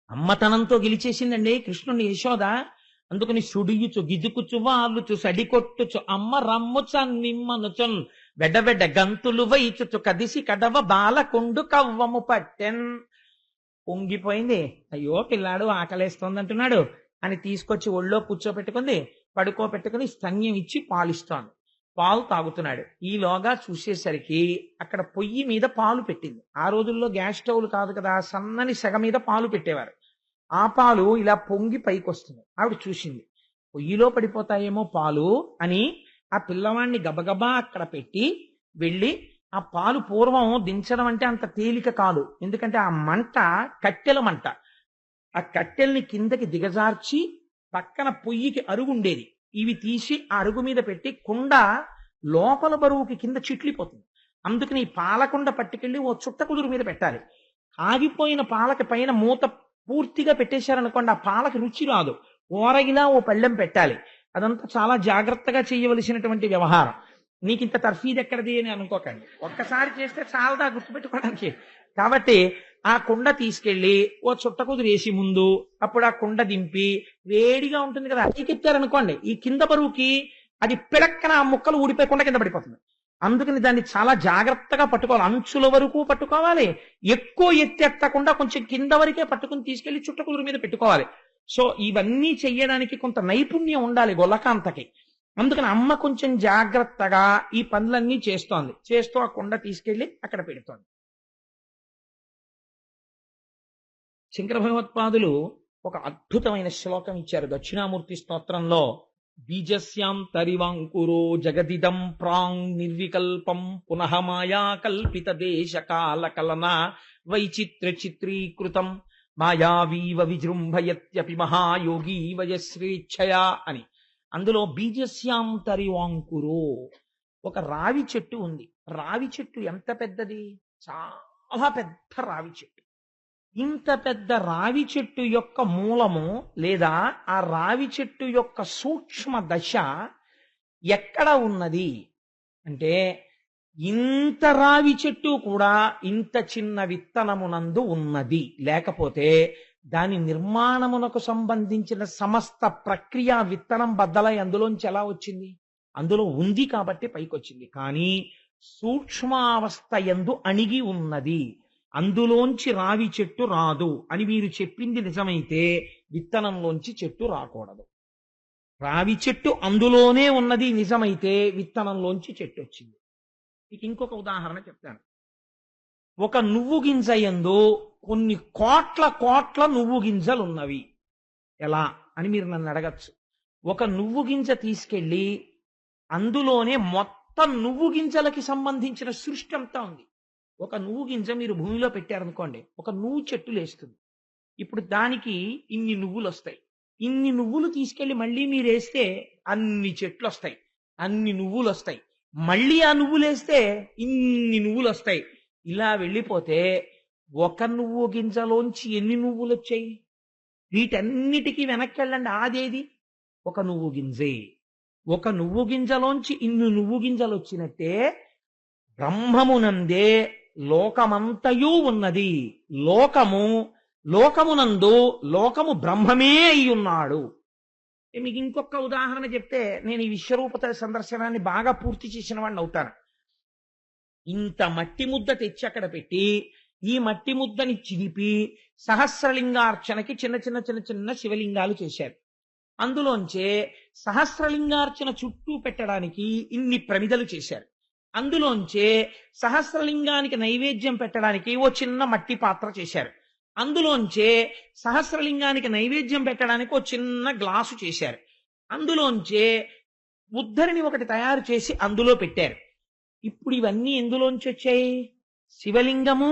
అమ్మతనంతో గెలిచేసిందండి కృష్ణుని యశోద. అందుకని సుడియుచు గిజుకుచు వాలుచు సడికొట్టుచు అమ్మ రమ్ముచ నిమ్మనుచున్ వెడవెడ గంతులు వైచుచు కదిసి కడవ బాలకుండు కవ్వము పట్టెన్. పొంగిపోయింది. అయ్యో పిల్లాడు ఆకలేస్తోంది అంటున్నాడు అని తీసుకొచ్చి ఒళ్ళో కూర్చోపెట్టుకుంది. పడుకోబెట్టుకుని స్తన్యం ఇచ్చి పాలిస్తోంది. పాలు తాగుతున్నాడు. ఈలోగా చూసేసరికి అక్కడ పొయ్యి మీద పాలు పెట్టింది. ఆ రోజుల్లో గ్యాస్ స్టవ్లు కాదు కదా, సన్నని సెగ మీద పాలు పెట్టేవారు. ఆ పాలు ఇలా పొంగి పైకి వస్తుంది. ఆవిడ చూసింది, పొయ్యిలో పడిపోతాయేమో పాలు అని ఆ పిల్లవాడిని గబగబా అక్కడ పెట్టి వెళ్ళి ఆ పాలు, పూర్వం దించడం అంటే అంత తేలిక కాదు, ఎందుకంటే ఆ మంట కట్టెల మంట. ఆ కట్టెల్ని కిందకి దిగజార్చి పక్కన పొయ్యికి అరుగు ఉండేది, ఇవి తీసి ఆ అరుగు మీద పెట్టి కుండ లోపల బరువుకి కింద చిట్లిపోతుంది. అందుకని ఈ పాలకుండ పట్టుకెళ్ళి ఓ చుట్ట కుదురు మీద పెట్టాలి. ఆగిపోయిన పాలకి పైన మూత పూర్తిగా పెట్టేశారనుకోండి, ఆ పాలకి రుచి రాదు. ఓరగిలా ఓ పళ్ళెం పెట్టాలి. అదంతా చాలా జాగ్రత్తగా చేయవలసినటువంటి వ్యవహారం. నీకు ఇంత తర్ఫీదు ఎక్కడిది అని అనుకోకండి, ఒక్కసారి చేస్తే చాలదా గుర్తుపెట్టుకోవడానికి. కాబట్టి ఆ కుండ తీసుకెళ్లి ఓ చుట్ట కుదురు వేసి ముందు, అప్పుడు ఆ కుండ దింపి, వేడిగా ఉంటుంది కదా, అతికెత్తారనుకోండి ఈ కింద బరువుకి అది పిడక్కన ఆ ముక్కలు ఊడిపోయి కుండ కింద పడిపోతుంది. అందుకని దాన్ని చాలా జాగ్రత్తగా పట్టుకోవాలి, అంచుల వరకు పట్టుకోవాలి. ఎక్కువ ఎత్తెత్తకుండా కొంచెం కింద వరకే పట్టుకుని తీసుకెళ్లి చుట్ట కుదురు మీద పెట్టుకోవాలి. సో ఇవన్నీ చెయ్యడానికి కొంత నైపుణ్యం ఉండాలి గొల్లకాంతకి. అందుకని అమ్మ కొంచెం జాగ్రత్తగా ఈ పనులన్నీ చేస్తోంది. చేస్తూ ఆ కుండ తీసుకెళ్లి అక్కడ పెడుతోంది. శంకర భగవత్పాదులు ఒక అద్భుతమైన శ్లోకం ఇచ్చారు దక్షిణామూర్తి స్తోత్రంలో. బీజస్యాం తరివాంకురో జగదిదం ప్రాంగ్ నిర్వికల్పం పునః మాయా కల్పిత దేశ కాల కలన వైచిత్ర చిత్రీకృతం మాయావీవ విజృంభయత్యపి మహాయోగి వయశ్రేచ్ఛయా అని. అందులో బీజస్యాం తరివాంకురో, ఒక రావి చెట్టు ఉంది. రావి చెట్టు ఎంత పెద్దది? చాలా పెద్ద రావి చెట్టు. ఇంత పెద్ద రావి చెట్టు యొక్క మూలము లేదా ఆ రావి చెట్టు యొక్క సూక్ష్మ దశ ఎక్కడ ఉన్నది అంటే, ఇంత రావి చెట్టు కూడా ఇంత చిన్న విత్తనమునందు ఉన్నది. లేకపోతే దాని నిర్మాణమునకు సంబంధించిన సమస్త ప్రక్రియ విత్తనం బద్దలై అందులోంచి ఎలా వచ్చింది? అందులో ఉంది కాబట్టి పైకొచ్చింది. కానీ సూక్ష్మావస్థ యందు అణిగి ఉన్నది, అందులోంచి రావి చెట్టు రాదు అని మీరు చెప్పింది నిజమైతే విత్తనంలోంచి చెట్టు రాకూడదు. రావి చెట్టు అందులోనే ఉన్నది నిజమైతే విత్తనంలోంచి చెట్టు వచ్చింది. మీకు ఇంకొక ఉదాహరణ చెప్తాను. ఒక నువ్వు గింజ యందు కొన్ని కోట్ల కోట్ల నువ్వు గింజలు ఉన్నవి. ఎలా అని మీరు నన్ను అడగచ్చు. ఒక నువ్వు గింజ తీసుకెళ్ళి అందులోనే మొత్తం నువ్వు గింజలకి సంబంధించిన సృష్టి అంతా ఉంది. ఒక నువ్వు గింజ మీరు భూమిలో పెట్టారనుకోండి, ఒక నువ్వు చెట్టు లేస్తుంది. ఇప్పుడు దానికి ఇన్ని నువ్వులు వస్తాయి. ఇన్ని నువ్వులు తీసుకెళ్లి మళ్ళీ మీరు వేస్తే అన్ని చెట్లు వస్తాయి, అన్ని నువ్వులు వస్తాయి. మళ్ళీ ఆ నువ్వులు వేస్తే ఇన్ని నువ్వులు వస్తాయి. ఇలా వెళ్ళిపోతే ఒక నువ్వు గింజలోంచి ఎన్ని నువ్వులు వచ్చాయి? వీటన్నిటికీ వెనక్కి వెళ్ళండి, ఆదేది? ఒక నువ్వు గింజే. ఒక నువ్వు గింజలోంచి ఇన్ని నువ్వు గింజలు వచ్చినట్టే బ్రహ్మమునందే లోకమంతయూ ఉన్నది. లోకమునందు లోకము బ్రహ్మమే అయి ఉన్నాడు. మీకు ఇంకొక ఉదాహరణ చెప్తే నేను ఈ విశ్వరూపత సందర్శనాన్ని బాగా పూర్తి చేసిన వాడిని అవుతాను. ఇంత మట్టి ముద్ద తెచ్చి అక్కడ పెట్టి ఈ మట్టి ముద్దని చిలిపి సహస్రలింగార్చనకి చిన్న చిన్న చిన్న చిన్న శివలింగాలు చేశారు. అందులోంచే సహస్రలింగార్చన చుట్టూ పెట్టడానికి ఇన్ని ప్రమిదలు చేశారు. అందులోంచే సహస్రలింగానికి నైవేద్యం పెట్టడానికి ఓ చిన్న మట్టి పాత్ర చేశారు. అందులోంచే సహస్రలింగానికి నైవేద్యం పెట్టడానికి ఓ చిన్న గ్లాసు చేశారు. అందులోంచే ఉద్ధరిని ఒకటి తయారు చేసి అందులో పెట్టారు. ఇప్పుడు ఇవన్నీ ఎందులోంచి వచ్చాయి? శివలింగము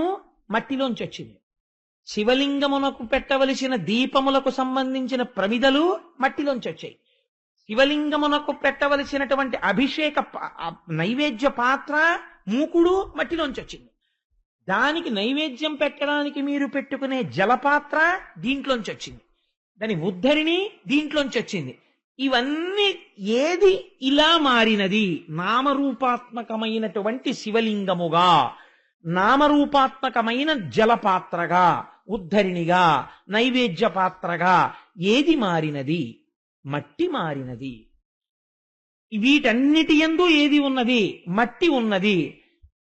మట్టిలోంచి వచ్చింది. శివలింగమునకు పెట్టవలసిన దీపములకు సంబంధించిన ప్రమిదలు మట్టిలోంచి వచ్చాయి. శివలింగమునకు పెట్టవలసినటువంటి అభిషేక నైవేద్య పాత్ర మూకుడు మట్టిలోంచి వచ్చింది. దానికి నైవేద్యం పెట్టడానికి మీరు పెట్టుకునే జలపాత్ర దీంట్లోంచి వచ్చింది. దాని ఉద్ధరిణి దీంట్లోంచి వచ్చింది. ఇవన్నీ ఏది ఇలా మారినది? నామరూపాత్మకమైనటువంటి శివలింగముగా, నామరూపాత్మకమైన జలపాత్రగా, ఉద్ధరిణిగా, నైవేద్య పాత్రగా ఏది మారినది? మట్టి మారినది. వీటన్నిటి యందు ఏది ఉన్నది? మట్టి ఉన్నది.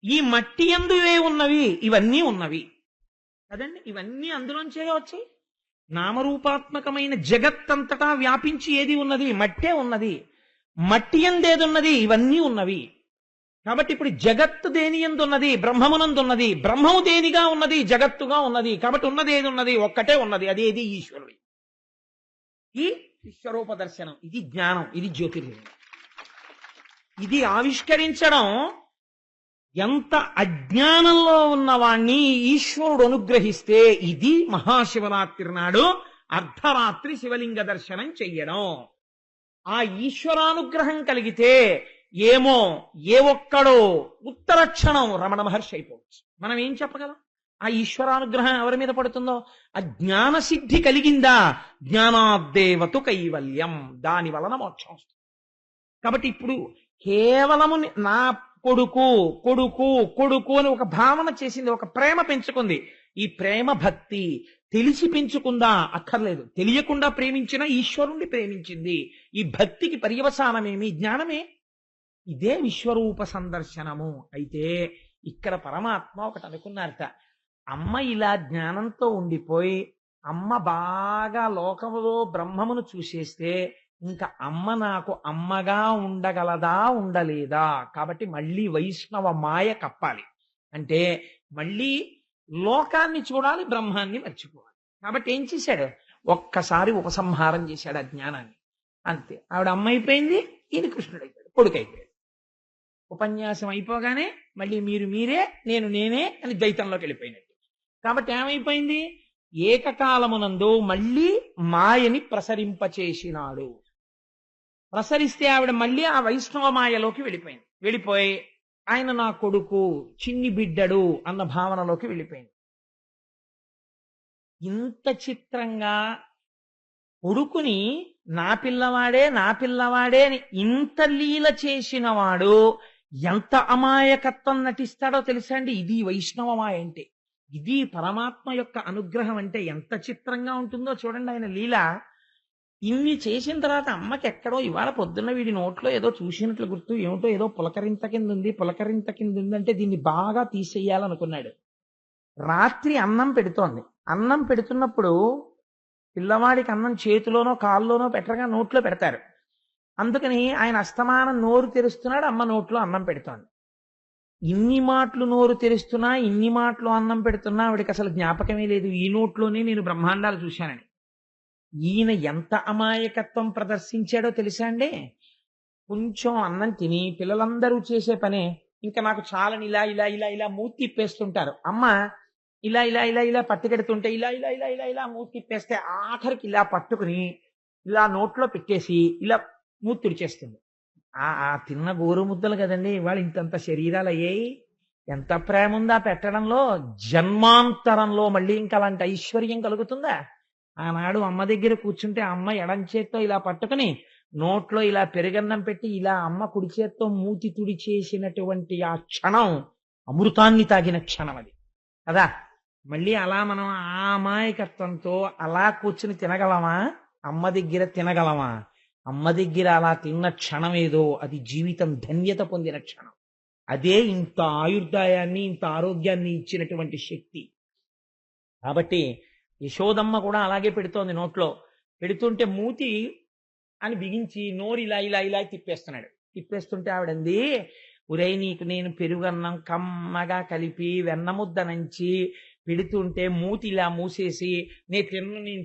ఈ మట్టి యందు ఏ ఉన్నవి? ఇవన్నీ ఉన్నవి కదండి. ఇవన్నీ అందులోంచే వచ్చాయి. నామరూపాత్మకమైన జగత్తంతటా వ్యాపించి ఏది ఉన్నది? మట్టే ఉన్నది. మట్టి యందేది ఉన్నది? ఇవన్నీ ఉన్నవి. కాబట్టి ఇప్పుడు జగత్తు దేని యందు ఉన్నది? బ్రహ్మమునందున్నది. బ్రహ్మము దేనిగా ఉన్నది? జగత్తుగా ఉన్నది. కాబట్టి ఉన్నది ఏది ఉన్నది? ఒక్కటే ఉన్నది. అదేది? ఈశ్వరుడు. ఈ విశ్వరూప దర్శనం, ఇది జ్ఞానం, ఇది జ్యోతిర్లింగం. ఇది ఆవిష్కరించడం ఎంత అజ్ఞానంలో ఉన్నవాణ్ణి ఈశ్వరుడు అనుగ్రహిస్తే, ఇది మహాశివరాత్రి నాడు అర్ధరాత్రి శివలింగ దర్శనం చెయ్యడం. ఆ ఈశ్వరానుగ్రహం కలిగితే ఏమో ఏ ఒక్కడో ఉత్తర క్షణం రమణ మహర్షి అయిపోవచ్చు. మనం ఏం చెప్పగలం? ఆ ఈశ్వరానుగ్రహం ఎవరి మీద పడుతుందో ఆ జ్ఞాన సిద్ధి కలిగిందా? జ్ఞానాద్దేవతు కైవల్యం, దాని వలన మోక్షం వస్తుంది. కాబట్టి ఇప్పుడు కేవలము నా కొడుకు కొడుకు కొడుకు అని ఒక భావన చేసింది, ఒక ప్రేమ పెంచుకుంది. ఈ ప్రేమ భక్తి తెలిసి పెంచుకుందా? అక్కర్లేదు. తెలియకుండా ప్రేమించిన ఈశ్వరుణ్ణి ప్రేమించింది. ఈ భక్తికి పర్యవసానమేమి? జ్ఞానమే. ఇదే విశ్వరూప సందర్శనము. అయితే ఇక్కడ పరమాత్మ ఒకటి అనుకున్నారట. అమ్మ ఇలా జ్ఞానంతో ఉండిపోయి అమ్మ బాగా లోకములో బ్రహ్మమును చూసేస్తే ఇంకా అమ్మ నాకు అమ్మగా ఉండగలదా, ఉండలేదా? కాబట్టి మళ్ళీ వైష్ణవ మాయ కప్పాలి. అంటే మళ్ళీ లోకాన్ని చూడాలి, బ్రహ్మాన్ని మర్చిపోవాలి. కాబట్టి ఏం చేశాడు? ఒక్కసారి ఉపసంహారం చేశాడు ఆ జ్ఞానాన్ని. అంతే. ఆవిడ అమ్మ అయిపోయింది, ఈయన కృష్ణుడు అయిపోయాడు, కొడుకు అయిపోయాడు. ఉపన్యాసం అయిపోగానే మళ్ళీ మీరు మీరే, నేను నేనే అని ద్వైతంలోకి వెళ్ళిపోయినట్టు. కాబట్టి ఏమైపోయింది? ఏకకాలమునందు మళ్ళీ మాయని ప్రసరింపచేసినాడు. ప్రసరిస్తే ఆవిడ మళ్ళీ ఆ వైష్ణవ మాయలోకి వెళ్ళిపోయింది. వెళ్ళిపోయి ఆయన నా కొడుకు, చిన్ని బిడ్డడు అన్న భావనలోకి వెళ్ళిపోయింది. ఇంత చిత్రంగా కొడుకుని నా పిల్లవాడే నా పిల్లవాడే అని ఇంత లీల చేసిన వాడు ఎంత అమాయకత్వం నటిస్తాడో తెలుసా అండి? ఇది వైష్ణవ మాయ అంటే. ఇది పరమాత్మ యొక్క అనుగ్రహం అంటే ఎంత చిత్రంగా ఉంటుందో చూడండి. ఆయన లీల ఇన్ని చేసిన తర్వాత అమ్మకి ఎక్కడో ఇవాళ పొద్దున్న వీడి నోట్లో ఏదో చూసినట్లు గుర్తు, ఏమిటో ఏదో పులకరింత కింద ఉంది, పులకరింత కింద ఉంది అంటే దీన్ని బాగా తీసేయాలనుకున్నాడు. రాత్రి అన్నం పెడుతోంది. అన్నం పెడుతున్నప్పుడు పిల్లవాడికి అన్నం చేతిలోనో కాల్లోనో పెట్టగా నోట్లో పెడతారు. అందుకని ఆయన అస్తమానం నోరు తెరుస్తున్నాడు, అమ్మ నోట్లో అన్నం పెడుతోంది. ఇన్ని మాటలు నోరు తెరుస్తున్నా, ఇన్ని మాటలు అన్నం పెడుతున్నా ఆవిడికి అసలు జ్ఞాపకమే లేదు ఈ నోట్లోనే నేను బ్రహ్మాండాలు చూశానని. ఈయన ఎంత అమాయకత్వం ప్రదర్శించాడో తెలుసా అండి? కొంచెం అన్నం తిని పిల్లలందరూ చేసే పనే ఇంకా నాకు చాలని ఇలా ఇలా ఇలా ఇలా మూతి తిప్పేస్తుంటారు. అమ్మ ఇలా ఇలా ఇలా ఇలా పట్టుకెడుతుంటే ఇలా ఇలా ఇలా ఇలా ఇలా మూతి తిప్పేస్తే ఆఖరికి ఇలా పట్టుకుని ఇలా నోట్లో పెట్టేసి ఇలా మూతి తుడిచేస్తుంది. ఆ తిన్న గోరు ముద్దలు కదండి ఇవాళ ఇంతంత శరీరాలు అయ్యాయి. ఎంత ప్రేమ ఉందా పెట్టడంలో. జన్మాంతరంలో మళ్ళీ ఇంకా అలాంటి ఐశ్వర్యం కలుగుతుందా? ఆనాడు అమ్మ దగ్గర కూర్చుంటే అమ్మ ఎడం చేత్తో ఇలా పట్టుకుని నోట్లో ఇలా పెరుగన్నం పెట్టి ఇలా అమ్మ కుడి చేత్తో మూతి తుడి చేసినటువంటి ఆ క్షణం అమృతాన్ని తాగిన క్షణం అది కదా. మళ్ళీ అలా మనం ఆ అమాయకత్వంతో అలా కూర్చుని తినగలమా? అమ్మ దగ్గర తినగలమా? అమ్మ దగ్గర అలా తిన్న క్షణం ఏదో అది జీవితం ధన్యత పొందిన క్షణం. అదే ఇంత ఆయుర్దాయాన్ని ఇంత ఆరోగ్యాన్ని ఇచ్చినటువంటి శక్తి. కాబట్టి యశోదమ్మ కూడా అలాగే పెడుతోంది. నోట్లో పెడుతుంటే మూతి అని బిగించి నోరు ఇలా ఇలా ఇలా తిప్పేస్తున్నాడు. తిప్పేస్తుంటే ఆవిడంది, ఉరై నీకు నేను పెరుగన్నం కమ్మగా కలిపి వెన్నముద్ద నంచి పెడుతుంటే మూతి ఇలా మూసేసి నేను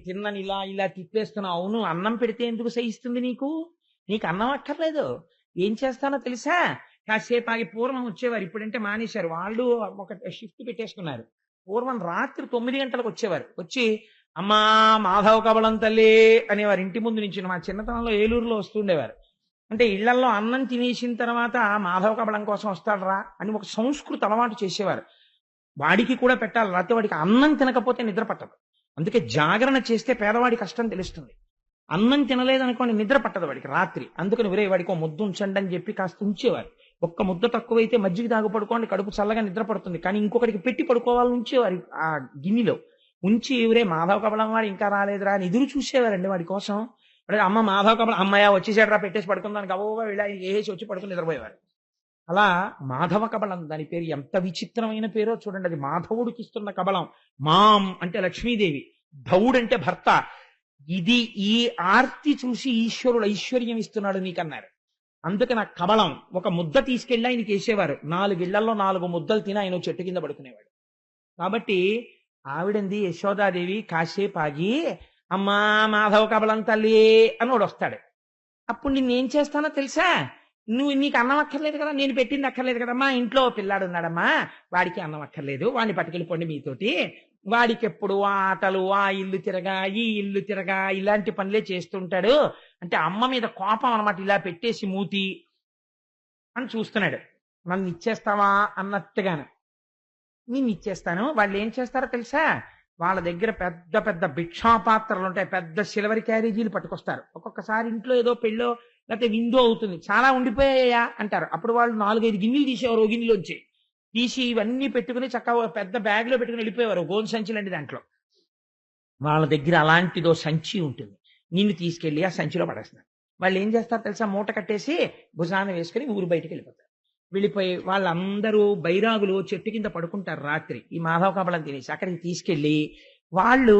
తిన్నని ఇలా ఇలా తిప్పేస్తున్నా. అవును, అన్నం పెడితే ఎందుకు సహిస్తుంది నీకు? నీకు అన్నం అక్కర్లేదు. ఏం చేస్తానో తెలుసా? కాసేపు ఆగి పూర్వం వచ్చేవారు, ఇప్పుడంటే మానేశారు. వాళ్ళు ఒక షిఫ్ట్ పెట్టేసుకున్నారు. పూర్వం రాత్రి 9 గంటలకు వచ్చేవారు. వచ్చి అమ్మా మాధవ కబళం తల్లి అనేవారు. ఇంటి ముందు నుంచి మా చిన్నతనంలో ఏలూరులో వస్తుండేవారు. అంటే ఇళ్లలో అన్నం తినేసిన తర్వాత మాధవ కబళం కోసం వస్తాడరా అని ఒక సంస్కృతి అలవాటు చేసేవారు. వాడికి కూడా పెట్టాలి, రాత్రి వాడికి అన్నం తినకపోతే నిద్ర పట్టదు. అందుకే జాగరణ చేస్తే పేదవాడి కష్టం తెలుస్తుంది. అన్నం తినలేదనుకోండి నిద్ర పట్టదు వాడికి రాత్రి. అందుకని వేరే వాడికి ఒక ముద్ద ఉంచండి అని చెప్పి కాస్త ఉంచేవారు. ఒక్క ముద్ద తక్కువైతే మజ్జిగ తాగు పడుకోండి, కడుపు చల్లగా నిద్ర పడుతుంది. కానీ ఇంకొకటికి పెట్టి పడుకోవాలని ఉంచేవారు ఆ గిన్నెలో. ఉంచి ఊరే మాధవ కబలం వాడు ఇంకా రాలేదురా అని ఎదురు చూసేవారండి వాడి కోసం. అంటే అమ్మ మాధవ కబలం అమ్మయ్య వచ్చేసాడరా పెట్టేసి పడుకుందానికి గబోబా వెళ్ళి వేసి వచ్చి పడుకుని నిద్రపోయేవారు. అలా మాధవ కబలం దాని పేరు ఎంత విచిత్రమైన పేరో చూడండి. అది మాధవుడికి ఇస్తున్న కబలం. మాం అంటే లక్ష్మీదేవి, ధవుడు అంటే భర్త. ఇది ఈ ఆర్తి చూసి ఈశ్వరుడు ఐశ్వర్యం ఇస్తున్నాడు నీకన్నారు. అందుకని ఆ కబలం ఒక ముద్ద తీసుకెళ్ళి ఆయనకి వేసేవారు. 4 ఇళ్లలో 4 ముద్దలు తిని ఆయన చెట్టు కింద పడుకునేవాడు. కాబట్టి ఆవిడంది యశోదాదేవి కాసేపు ఆగి అమ్మా మాధవ కబలం తల్లి అని వాడు వస్తాడు. అప్పుడు నిన్నేం చేస్తానో తెలుసా, నీకు అన్నం అక్కర్లేదు కదా, నేను పెట్టింది అక్కర్లేదు కదమ్మా, ఇంట్లో పిల్లాడు ఉన్నాడమ్మా, వాడికి అన్నం అక్కర్లేదు, వాడిని పట్టుకెళ్ళిపోండి మీతోటి. వాడికి ఎప్పుడు ఆ ఆటలు, ఆ ఇల్లు తిరగా ఈ ఇల్లు తిరగా ఇలాంటి పనులే చేస్తుంటాడు. అంటే అమ్మ మీద కోపం అనమాట. ఇలా పెట్టేసి మూతి అని చూస్తున్నాడు. నన్ను ఇచ్చేస్తావా అన్నట్టుగాను. నేను ఇచ్చేస్తాను. వాళ్ళు ఏం చేస్తారో తెలుసా, వాళ్ళ దగ్గర పెద్ద పెద్ద భిక్షాపాత్రలు ఉంటాయి, పెద్ద సిల్వర్ క్యారేజీలు పట్టుకొస్తారు. ఒక్కొక్కసారి ఇంట్లో ఏదో పెళ్ళో లేకపోతే విందో అవుతుంది, చాలా ఉండిపోయాయా అంటారు. అప్పుడు వాళ్ళు 4-5 గిన్నెలు తీసేవారు. ఓ గిన్నెలోంచి తీసి ఇవన్నీ పెట్టుకుని చక్కగా పెద్ద బ్యాగ్ లో పెట్టుకుని వెళ్ళిపోయేవారు. గోను సంచులండి దాంట్లో. వాళ్ళ దగ్గర అలాంటిదో సంచి ఉంటుంది. నిన్ను తీసుకెళ్లి ఆ సంచిలో పడేస్తారు. వాళ్ళు ఏం చేస్తారు తెలుసా, మూట కట్టేసి భుజాన వేసుకుని ఊరు బయటికి వెళ్ళిపోతారు. వెళ్ళిపోయి వాళ్ళందరూ బైరాగులు చెట్టు కింద పడుకుంటారు రాత్రి, ఈ మాధవ కబలం తినేసి. అక్కడికి తీసుకెళ్లి వాళ్ళు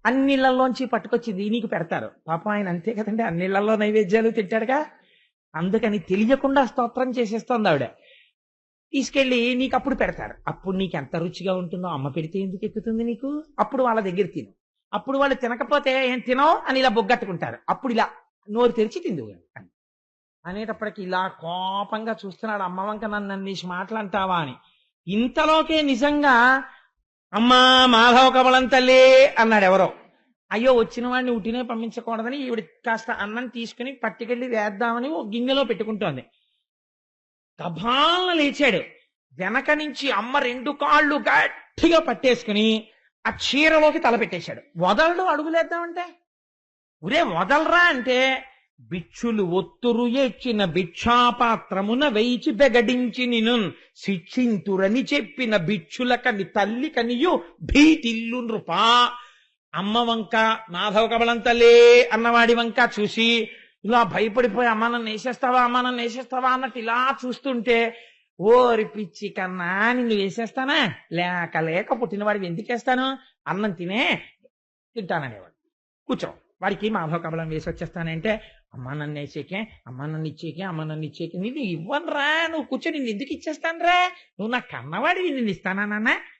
అన్నిళ్లలోంచి పట్టుకొచ్చి నీకు పెడతారు. పాపం ఆయన అంతే కదండి, అన్నిళ్లలో నైవేద్యాలు తింటాడుగా. అందుకని తెలియకుండా స్తోత్రం చేసేస్తోంది ఆవిడ. తీసుకెళ్లి నీకు అప్పుడు పెడతారు. అప్పుడు నీకు ఎంత రుచిగా ఉంటుందో, అమ్మ పెడితే ఎందుకు ఎక్కుతుంది నీకు, అప్పుడు వాళ్ళ దగ్గర తిను. అప్పుడు వాళ్ళు తినకపోతే ఏం తినో అని ఇలా బొగ్గట్టుకుంటారు. అప్పుడు ఇలా నోరు తెరిచి తిందు అని అనేటప్పటికి ఇలా కోపంగా చూస్తున్నాడు. అమ్మ వంక నన్ను అన్నేసి మాటలంటావా అని. ఇంతలోకే నిజంగా అమ్మా మాధవ కబలం తల్లి అన్నాడు ఎవరో. అయ్యో వచ్చిన వాడిని ఉట్టినే పంపించకూడదని ఈవిడ కాస్త అన్నం తీసుకుని పట్టుకెళ్ళి వేద్దామని ఓ గిన్నెలో పెట్టుకుంటోంది. గభాలను లేచాడు. వెనక నుంచి అమ్మ 2 కాళ్ళు గట్టిగా పట్టేసుకుని ఆ చీరలోకి తల పెట్టేశాడు. వదలడు అడుగులేద్దామంటే. ఉరే వదలరా అంటే, బిచ్చులు ఒత్తురు ఎచ్చిన భిక్షాపాత్రమున వేయిచి బెగడించి నిను శిక్షింతురని చెప్పిన బిచ్చులకని తల్లి కనియు భీతిల్లు నృపా. అమ్మ వంక మాధవ కబలం తల్లి అన్నవాడి వంక చూసి ఇలా భయపడిపోయి అమ్మ నన్ను వేసేస్తావా, అమ్మ నన్ను వేసేస్తావా అన్నట్టు ఇలా చూస్తుంటే, ఓరి పిచ్చి కన్నా నిన్ను వేసేస్తానా, లేక లేక పుట్టినవాడికి ఎందుకు వేస్తాను, అన్నం తింటాననేవాడు. కూర్చో, వాడికి మాధవ కబలం వేసి వచ్చేస్తానంటే, అమ్మ నన్ను వేసేకే, అమ్మ నన్ను ఇచ్చేకే, అమ్మ నన్ను ఇచ్చేకే, నిన్ను ఇవ్వనురా, నువ్వు కూర్చో, నిన్ను ఎందుకు ఇచ్చేస్తానురా, నువ్వు నా కన్నవాడివి, నిన్ను ఇస్తానా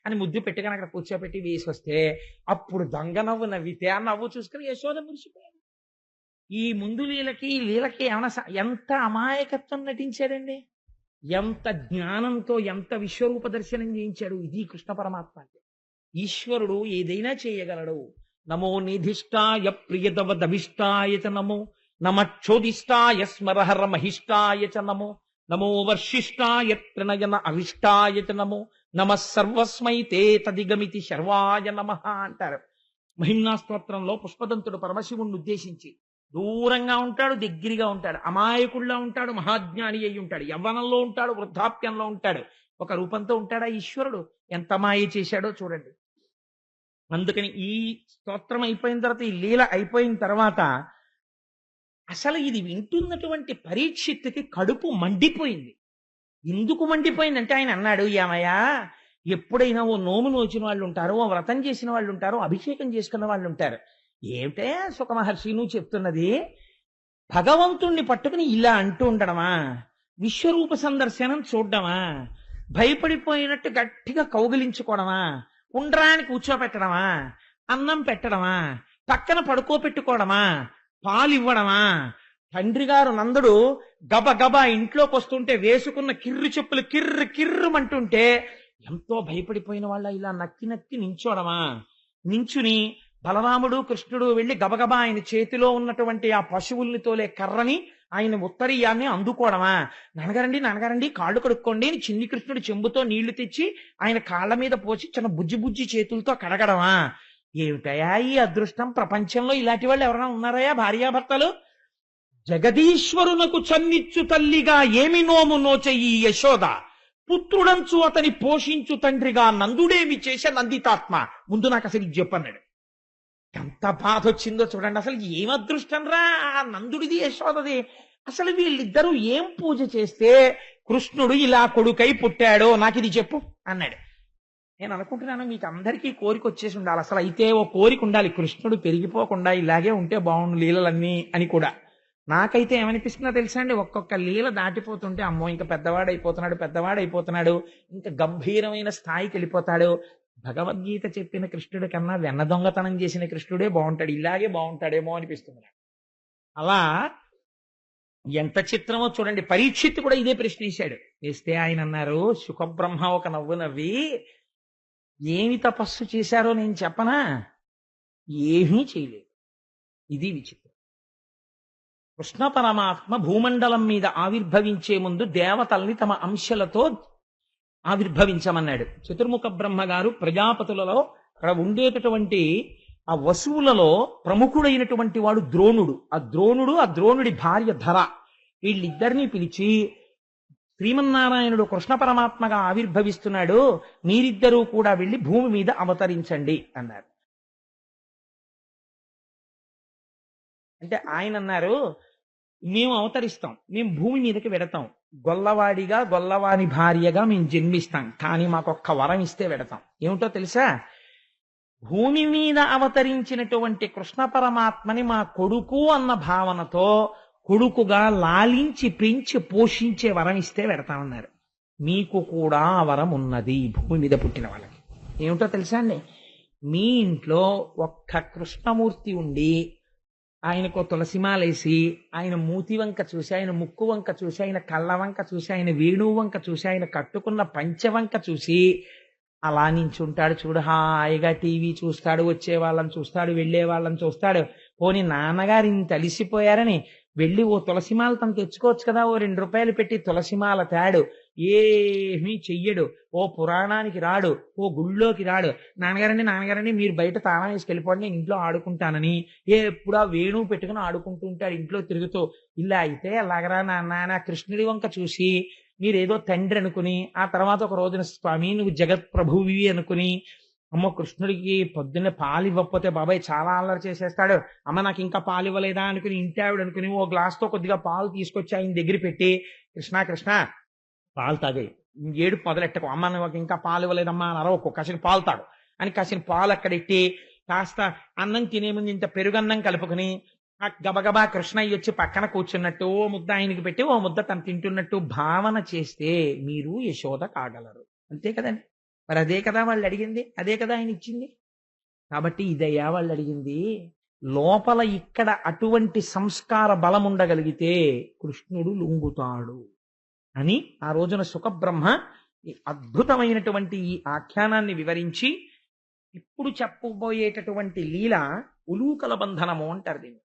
అని ముద్దు పెట్టుకుని అక్కడ కూర్చోబెట్టి వేసి వస్తే అప్పుడు దొంగ నవ్వు నవ్వితే ఆ నవ్వు చూసుకుని యశోద మురిసిపోయాడు. ఈ ముందు లీలకి ఈ లీలకి ఏమన్నా ఎంత అమాయకత్వం నటించాడండి, ఎంత జ్ఞానంతో ఎంత విశ్వరూప దర్శనం చేయించాడు. ఇది కృష్ణ పరమాత్మ అంటే. ఈశ్వరుడు ఏదైనా చేయగలడు. నమో నిధిష్టాయ ప్రియదవదవిష్టాయ చ నమో, నమచ్చోదిష్టాయ స్మరహర మహిష్టాయ చ నమో, నమో వర్షిష్టాయ ప్రణయన అవిష్టాయ చ నమో, నమ సర్వస్మై తే తదిగమితి శర్వాయ నమః అంటారు. మహిమ్నా స్తోత్రంలో పుష్పదంతుడు పరమశివుణ్ణి ఉద్దేశించి దూరంగా ఉంటాడు, దగ్గరగా ఉంటాడు, అమాయకుల్లో ఉంటాడు, మహాజ్ఞాని అయి ఉంటాడు, యవ్వనంలో ఉంటాడు, వృద్ధాప్యంలో ఉంటాడు, ఒక రూపంతో ఉంటాడా ఈశ్వరుడు. ఎంత మాయ చేశాడో చూడండి. అందుకని ఈ స్తోత్రం అయిపోయిన తర్వాత, ఈ లీల అయిపోయిన తర్వాత అసలు ఇది వింటున్నటువంటి పరీక్షిత్తుకి కడుపు మండిపోయింది. ఎందుకు మండిపోయిందంటే ఆయన అన్నాడు, ఏమయ్యా ఎప్పుడైనా ఓ నోము నోచిన వాళ్ళు ఉంటారు, ఓ వ్రతం చేసిన వాళ్ళు ఉంటారు, అభిషేకం చేసుకున్న వాళ్ళు ఉంటారు. ఏమిటే సుఖమహర్షి నువ్వు చెప్తున్నది, భగవంతుణ్ణి పట్టుకుని ఇలా అంటూ ఉండడమా, విశ్వరూప సందర్శనం చూడడమా, భయపడిపోయినట్టు గట్టిగా కౌగిలించుకోవడమా, ఉండ్రాని కూర్చోపెట్టడమా, అన్నం పెట్టడమా, పక్కన పడుకోపెట్టుకోవడమా, పాలు ఇవ్వడమా. తండ్రి గారు నందుడు గబగబా ఇంట్లోకి వస్తుంటే వేసుకున్న కిర్రు చెప్పులు కిర్రు కిర్రుమంటుంటే ఎంతో భయపడిపోయిన వాళ్ళ ఇలా నక్కి నక్కి నించోడమా, నించుని బలరాముడు కృష్ణుడు వెళ్లి గబగబా ఆయన చేతిలో ఉన్నటువంటి ఆ పశువుల్ని తోలే కర్రని ఆయన ఉత్తరీయాన్ని అందుకోవడమా, నాన్నగారండి కాళ్ళు కడుక్కోండి అని చిన్ని కృష్ణుడు చెంబుతో నీళ్లు తెచ్చి ఆయన కాళ్ళ మీద పోసి చిన్న బుజ్జి బుజ్జి చేతులతో కడగడమా. ఏమిటయా ఈ అదృష్టం, ప్రపంచంలో ఇలాంటి వాళ్ళు ఎవరైనా ఉన్నారయా భార్యాభర్తలు? జగదీశ్వరునకు చన్నిచ్చు తల్లిగా ఏమి నోము నోచయి యశోద, పుత్రుడంచు అతని పోషించు తండ్రిగా నందుడేమి చేసే నందితాత్మ, ముందు నాకు అసలు ఇది చెప్పన్నాడు. ఎంత బాధ వచ్చిందో చూడండి. అసలు ఏం అదృష్టం రా ఆ నందుడిది యశోదది. అసలు వీళ్ళిద్దరూ ఏం పూజ చేస్తే కృష్ణుడు ఇలా కొడుకై పుట్టాడో నాకు ఇది చెప్పు అన్నాడు. నేను అనుకుంటున్నాను మీకు అందరికీ కోరిక వచ్చేసి ఉండాలి. అసలు అయితే ఓ కోరిక ఉండాలి, కృష్ణుడు పెరిగిపోకుండా ఇలాగే ఉంటే బాగుండు లీలలన్నీ అని కూడా. నాకైతే ఏమనిపిస్తుందో తెలుసా అండి, ఒక్కొక్క లీల దాటిపోతుంటే అమ్మో ఇంకా పెద్దవాడైపోతున్నాడు, ఇంకా గంభీరమైన స్థాయికి వెళ్ళిపోతాడు. భగవద్గీత చెప్పిన కృష్ణుడి కన్నా వెన్న దొంగతనం చేసిన కృష్ణుడే బాగుంటాడు, ఇలాగే బాగుంటాడేమో అనిపిస్తుంది నాకు. అలా ఎంత చిత్రమో చూడండి. పరీక్షిత్తు కూడా ఇదే ప్రశ్న వేశాడు. వేస్తే ఆయన అన్నారు, శుకబ్రహ్మ ఒక నవ్వు నవ్వి, ఏమి తపస్సు చేశారో నేను చెప్పనా? ఏమీ చేయలేదు. ఇది విచిత్రం. కృష్ణ పరమాత్మ భూమండలం మీద ఆవిర్భవించే ముందు దేవతల్ని తమ అంశలతో ఆవిర్భవించమన్నాడు. చతుర్ముఖ బ్రహ్మ గారు ప్రజాపతులలో అక్కడ ఉండేటటువంటి ఆ వసువులలో ప్రముఖుడైనటువంటి వాడు ద్రోణుడు. ఆ ద్రోణుడి భార్య ధర, వీళ్ళిద్దరినీ పిలిచి శ్రీమన్నారాయణుడు కృష్ణ పరమాత్మగా ఆవిర్భవిస్తున్నాడు, మీరిద్దరూ కూడా వెళ్ళి భూమి మీద అవతరించండి అన్నారు. అంటే ఆయన అన్నారు, మేము అవతరిస్తాం, మేము భూమి మీదకి వెడతాం, గొల్లవాడిగా గొల్లవాని భార్యగా మేము జన్మిస్తాం, కానీ మాకొక్క వరం ఇస్తే వెడతాం. ఏమిటో తెలుసా? భూమి మీద అవతరించినటువంటి కృష్ణ పరమాత్మని మా కొడుకు అన్న భావనతో కొడుకుగా లాలించి పెంచి పోషించే వరం ఇస్తే వెడతామన్నారు. మీకు కూడా ఆ వరం ఉన్నది భూమి మీద పుట్టిన వాళ్ళకి. ఏమిటో తెలుసా అండి, మీ ఇంట్లో ఒక్క కృష్ణమూర్తి ఉండి ఆయనకు తులసిమాలేసి ఆయన మూతి వంక చూసి, ఆయన ముక్కు వంక చూసి, ఆయన కళ్ళ వంక చూసి, ఆయన వేణువు వంక చూసి, ఆయన కట్టుకున్న పంచవంక చూసి అలా నించుంటాడు చూడు, హాయిగా టీవీ చూస్తాడు, వచ్చే వాళ్ళని చూస్తాడు, వెళ్లే వాళ్ళని చూస్తాడు. పోనీ నాన్నగారు ఇంత అలిసిపోయారని వెళ్ళి ఓ తులసిమాల తను తెచ్చుకోవచ్చు కదా, ఓ 2 రూపాయలు పెట్టి తులసిమాల తేడు, ఏమీ చెయ్యడు. ఓ పురాణానికి రాడు, ఓ గుళ్ళోకి రాడు. నాన్నగారండి మీరు బయట తాళం వేసుకెళ్ళిపోండి, నేను ఇంట్లో ఆడుకుంటానని ఎప్పుడా వేణువు పెట్టుకుని ఆడుకుంటూ ఉంటాడు ఇంట్లో తిరుగుతూ. ఇలా అయితే ఎలాగరా నాన్న? కృష్ణుడి వంక చూసి మీరేదో తండ్రి అనుకుని, ఆ తర్వాత ఒక రోజున స్వామి నువ్వు జగత్ ప్రభువి అనుకుని, అమ్మో కృష్ణుడికి పొద్దున్నే పాలు ఇవ్వకపోతే బాబాయ్ చాలా అల్లరి చేసేస్తాడు, అమ్మ నాకు ఇంకా పాలు ఇవ్వలేదా అనుకుని ఇంటి ఆవిడ అనుకుని ఓ గ్లాస్తో కొద్దిగా పాలు తీసుకొచ్చి ఆయన దగ్గర పెట్టి, కృష్ణ పాలు తాగాయి, ఏడుపు మొదలెట్టకు, అమ్మ నాకు ఇంకా పాలు ఇవ్వలేదమ్మా అని అరవకు, కాసిన పాలు తాడు అని కాసిన పాలు అక్కడెట్టి కాస్త అన్నం తినే ముందు ఇంత పెరుగన్నం కలుపుకుని గబగబా కృష్ణయ్య వచ్చి పక్కన కూర్చున్నట్టు ఓ ముద్ద ఆయనకి పెట్టి ఓ ముద్ద తను తింటున్నట్టు భావన చేస్తే మీరు యశోద కాగలరు. అంతే కదండి. మరి అదే కదా వాళ్ళు అడిగింది, అదే కదా ఆయన ఇచ్చింది. కాబట్టి ఇదయ్యా వాళ్ళు అడిగింది. లోపల ఇక్కడ అటువంటి సంస్కార బలం ఉండగలిగితే కృష్ణుడు లొంగుతాడు అని ఆ రోజున సుఖబ్రహ్మ ఈ అద్భుతమైనటువంటి ఈ ఆఖ్యానాన్ని వివరించి ఇప్పుడు చెప్పబోయేటటువంటి లీల ఉలూకల బంధనము అంటారు దీన్ని.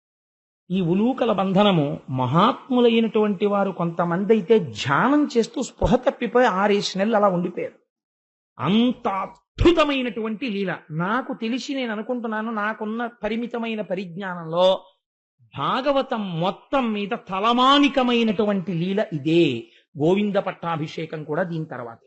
ఈ ఉలూకల బంధనము మహాత్ములైనటువంటి వారు కొంతమంది అయితే ధ్యానం చేస్తూ స్పృహ తప్పిపోయి 6 నెలలు అలా ఉండిపోయారు. అంత అద్భుతమైనటువంటి లీల. నాకు తెలిసి నేను అనుకుంటున్నాను, నాకున్న పరిమితమైన పరిజ్ఞానంలో భాగవతం మొత్తం మీద తలమానికమైనటువంటి లీల ఇదే. గోవింద పట్టాభిషేకం కూడా దీని తర్వాత.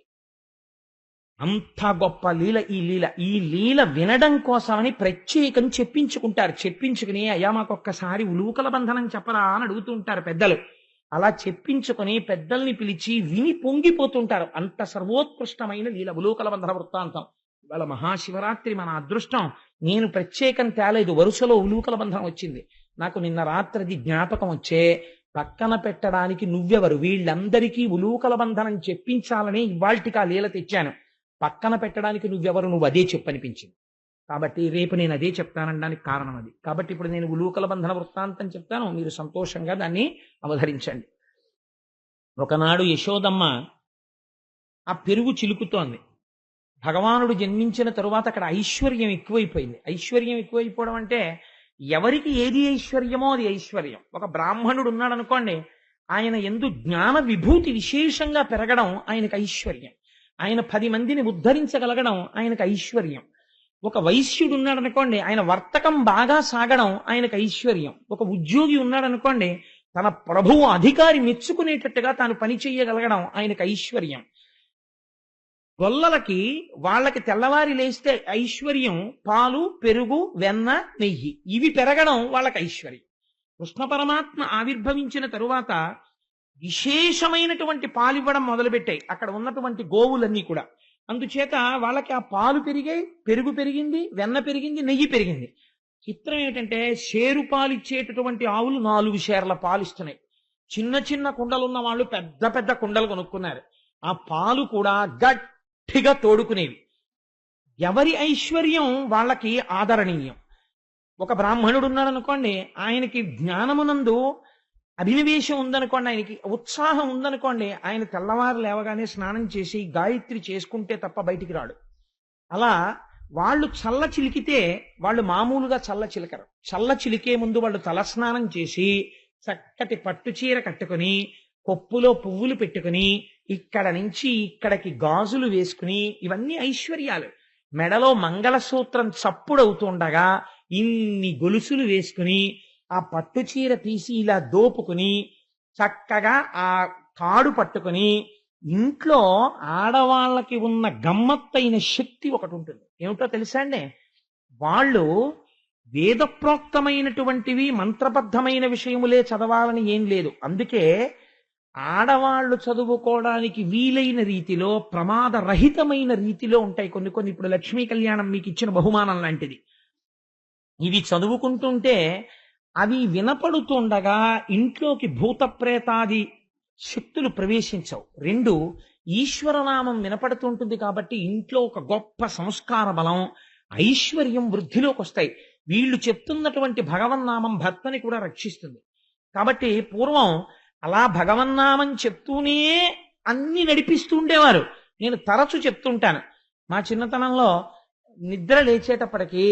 అంత గొప్ప లీల ఈ లీల. ఈ లీల వినడం కోసమని ప్రత్యేకం చెప్పించుకుని అయ్యా మాకొక్కసారి ఉలూకల బంధనం చెప్పరా అని అడుగుతూ ఉంటారు పెద్దలు. అలా చెప్పించుకుని పెద్దల్ని పిలిచి విని పొంగిపోతుంటారు. అంత సర్వోత్కృష్టమైన లీల ఉలూకల బంధన వృత్తాంతం. ఇవాళ మహాశివరాత్రి మన అదృష్టం. నేను ప్రత్యేకం తేలేదు, వరుసలో ఉలూకల బంధనం వచ్చింది. నాకు నిన్న రాత్రిది జ్ఞాపకం వచ్చే పక్కన పెట్టడానికి నువ్వెవరు, వీళ్ళందరికీ ఉలూకల బంధనం చెప్పించాలని ఇవాల్టికి ఆ లీల తెచ్చాను. పక్కన పెట్టడానికి నువ్వెవరు, నువ్వు అదే చెప్పనిపించింది. కాబట్టి రేపు నేను అదే చెప్తానడానికి కారణం అది. కాబట్టి ఇప్పుడు నేను ఉలూకల బంధన వృత్తాంతం చెప్తాను, మీరు సంతోషంగా దాన్ని అవధరించండి. ఒకనాడు యశోదమ్మ ఆ పెరుగు చిలుకుతోంది. భగవానుడు జన్మించిన తరువాత అక్కడ ఐశ్వర్యం ఎక్కువైపోయింది. ఐశ్వర్యం ఎక్కువైపోవడం అంటే ఎవరికి ఏది ఐశ్వర్యమో అది ఐశ్వర్యం. ఒక బ్రాహ్మణుడు ఉన్నాడు అనుకోండి, ఆయన యందు జ్ఞాన విభూతి విశేషంగా పెరగడం ఆయనకు ఐశ్వర్యం. ఆయన 10 మందిని ఉద్ధరించగలగడం ఆయనకు ఐశ్వర్యం. ఒక వైశ్యుడు ఉన్నాడు అనుకోండి, ఆయన వర్తకం బాగా సాగడం ఆయనకు ఐశ్వర్యం. ఒక ఉద్యోగి ఉన్నాడు అనుకోండి, తన ప్రభువు అధికారి మెచ్చుకునేటట్టుగా తాను పని చేయగలగడం ఆయనకు ఐశ్వర్యం. గొల్లలకి వాళ్ళకి తెల్లవారి లేస్తే ఐశ్వర్యం పాలు పెరుగు వెన్న నెయ్యి ఇవి పెరగడం వాళ్ళకి ఐశ్వర్యం. కృష్ణ పరమాత్మ ఆవిర్భవించిన తరువాత విశేషమైనటువంటి పాలు ఇవ్వడం మొదలుపెట్టాయి అక్కడ ఉన్నటువంటి గోవులన్నీ కూడా. అందుచేత వాళ్ళకి ఆ పాలు పెరిగాయి, పెరుగు పెరిగింది, వెన్న పెరిగింది, నెయ్యి పెరిగింది. చిత్రం ఏమిటంటే షేరు పాలు ఇచ్చేటటువంటి ఆవులు 4 షేర్ల పాలు ఇస్తున్నాయి. చిన్న చిన్న కుండలు ఉన్న వాళ్ళు పెద్ద పెద్ద కుండలు కొనుక్కున్నారు. ఆ పాలు కూడా గట్టిగా తోడుకునేవి. ఎవరి ఐశ్వర్యం వాళ్ళకి ఆదరణీయం. ఒక బ్రాహ్మణుడు ఉన్నాడు అనుకోండి, ఆయనకి జ్ఞానమునందు అభినివేశం ఉందనుకోండి, ఆయనకి ఉత్సాహం ఉందనుకోండి, ఆయన తెల్లవారు లేవగానే స్నానం చేసి గాయత్రి చేసుకుంటే తప్ప బయటికి రాడు. అలా వాళ్ళు చల్ల చిలికితే వాళ్ళు మామూలుగా చల్ల చిలకరు. చల్ల చిలికే ముందు వాళ్ళు తలస్నానం చేసి చక్కటి పట్టు చీర కట్టుకుని కొప్పులో పువ్వులు పెట్టుకుని ఇక్కడ నుంచి ఇక్కడికి గాజులు వేసుకుని ఇవన్నీ ఐశ్వర్యాలు. మెడలో మంగళసూత్రం చప్పుడవుతుండగా ఇన్ని గొలుసులు వేసుకుని ఆ పట్టు చీర తీసి ఇలా దోపుకుని చక్కగా ఆ తాడు పట్టుకుని ఇంట్లో ఆడవాళ్ళకి ఉన్న గమ్మత్తైన శక్తి ఒకటి ఉంటుంది. ఏమిటో తెలుసా అండి? వాళ్ళు వేదప్రోక్తమైనటువంటివి మంత్రబద్ధమైన విషయములే చదవాలని ఏం లేదు. అందుకే ఆడవాళ్లు చదువుకోవడానికి వీలైన రీతిలో ప్రమాదరహితమైన రీతిలో ఉంటాయి కొన్ని కొన్ని. ఇప్పుడు లక్ష్మీ కళ్యాణం మీకు ఇచ్చిన బహుమానం లాంటిది. ఇవి చదువుకుంటుంటే అవి వినపడుతుండగా ఇంట్లోకి భూత ప్రేతాది శక్తులు ప్రవేశించవు. 2 ఈశ్వరనామం వినపడుతుంటుంది కాబట్టి ఇంట్లో ఒక గొప్ప సంస్కార బలం, ఐశ్వర్యం వృద్ధిలోకి వస్తాయి. వీళ్ళు చెప్తున్నటువంటి భగవన్నామం భర్తని కూడా రక్షిస్తుంది. కాబట్టి పూర్వం అలా భగవన్నామం చెప్తూనే అన్ని నడిపిస్తూ ఉండేవారు. నేను తరచు చెప్తుంటాను, మా చిన్నతనంలో నిద్ర లేచేటప్పటికి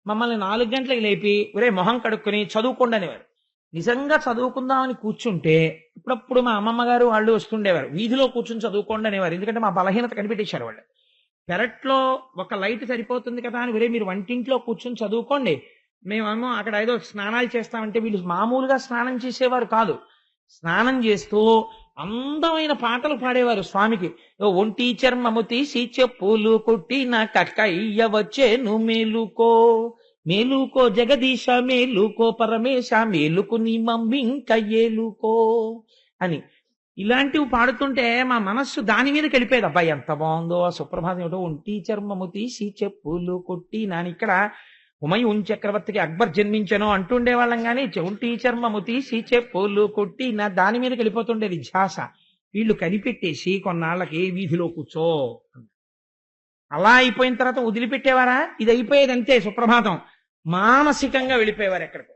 మమ్మల్ని 4 గంటలకు లేపి ఒరే మొహం కడుక్కొని చదువుకోండి అనేవారు. నిజంగా చదువుకుందామని కూర్చుంటే ఇప్పుడప్పుడు మా అమ్మమ్మ గారు వాళ్ళు వస్తుండేవారు, వీధిలో కూర్చుని చదువుకోండి అనేవారు. ఎందుకంటే మా బలహీనత కనిపెట్టేశారు వాళ్ళు. పెరట్లో ఒక లైట్ సరిపోతుంది కదా అని ఒరే మీరు వంటింట్లో కూర్చుని చదువుకోండి, మేమేమో అక్కడ ఏదో స్నానాలు చేస్తామంటే వీళ్ళు మామూలుగా స్నానం చేసేవారు కాదు. స్నానం చేస్తూ అందమైన పాటలు పాడేవారు స్వామికి. ఒంటి చర్మము తీసి చెప్పులు కొట్టిన కక్కయ్య వచ్చేను మేలుకో, మేలుకో జగదీశ మేలుకో పరమేశ మేలుకు నీ మమ్మింక ఏలుకో అని ఇలాంటివి పాడుతుంటే మా మనస్సు దాని మీద కలిపేది. అబ్బాయి ఎంత బాగుందో ఆ సుప్రభాతం. ఏమిటో ఒంటి చర్మము తీసి చెప్పులు కొట్టి నాని. ఇక్కడ హుమయూన్ చక్రవర్తికి అక్బర్ జన్మించను అంటుండే వాళ్ళం కానీ ఒంటి చర్మము తీసి చెప్పులు కొట్టి నా దాని మీద వెళ్ళిపోతుండేది ధ్యాస. వీళ్ళు కనిపెట్టేసి కొన్నాళ్ళకి వీధిలో కూర్చో. అలా అయిపోయిన తర్వాత వదిలిపెట్టేవారా? ఇది అయిపోయేది అంతే. సుప్రభాతం మానసికంగా వెళ్ళిపోయేవారు. ఎక్కడికో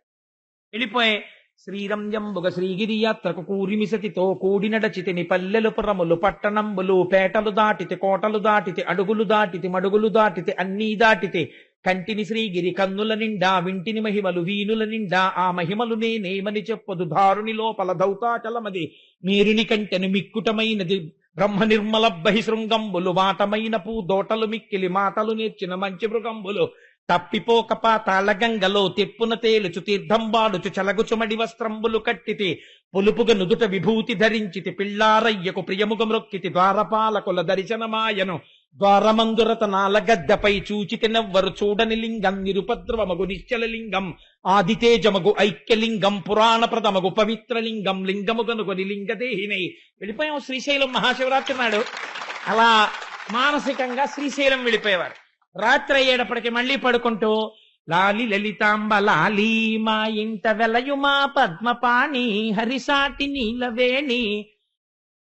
వెళ్ళిపోయి శ్రీరంజంబుగ శ్రీగిరి యాత్రకు కూరిమిసతితో కూడినడచితిని పల్లెలు పురములు పట్టణంబులు పేటలు దాటితే కోటలు దాటితే అడుగులు దాటితే మడుగులు దాటితే అన్నీ దాటితే కంటిని శ్రీగిరి కన్నుల నిండా వింటిని మహిమలు వీనుల నిండా ఆ మహిమలు నేనేమని చెప్పదు ధారుని లోపల దౌతాచలమది మీరుని కంటెను మిక్కుటమైనది బ్రహ్మ నిర్మల బహిశృంగంబులు వాటమైన పూదోటలు మిక్కిలి మాటలు నేర్చిన మంచి మృగంబులు తప్పిపోక పాతాళ గంగలో తెప్పున తేలుచు తీర్థంబాడుచు చలగుచుమడి వస్త్రంబులు కట్టితి పులుపుగ నుదుట విభూతి ధరించితి పిల్లారయ్యకు ప్రియముగ మ్రొక్కితి ద్వారపాలకుల దర్శనమాయను ద్వారమందురతనాల గద్దపై చూచితి నవ్వరు చూడని లింగం నిరుపద్రవమగు నిశ్చల లింగం ఆదితేజమగు ఐక్యలింగం పురాణ ప్రథమగు పవిత్రలింగం లింగముగనుగొని లింగదేహినై. వెళ్ళిపోయాం శ్రీశైలం మహాశివరాత్రి నాడు. అలా మానసికంగా శ్రీశైలం వెళ్ళిపోయేవారు. రాత్రి అయ్యేటప్పటికి మళ్ళీ పడుకుంటూ లాలి లలితాంబ లాలి మా ఇంట వెలయు మా పద్మపాణి హరిసాటి నీలవేణి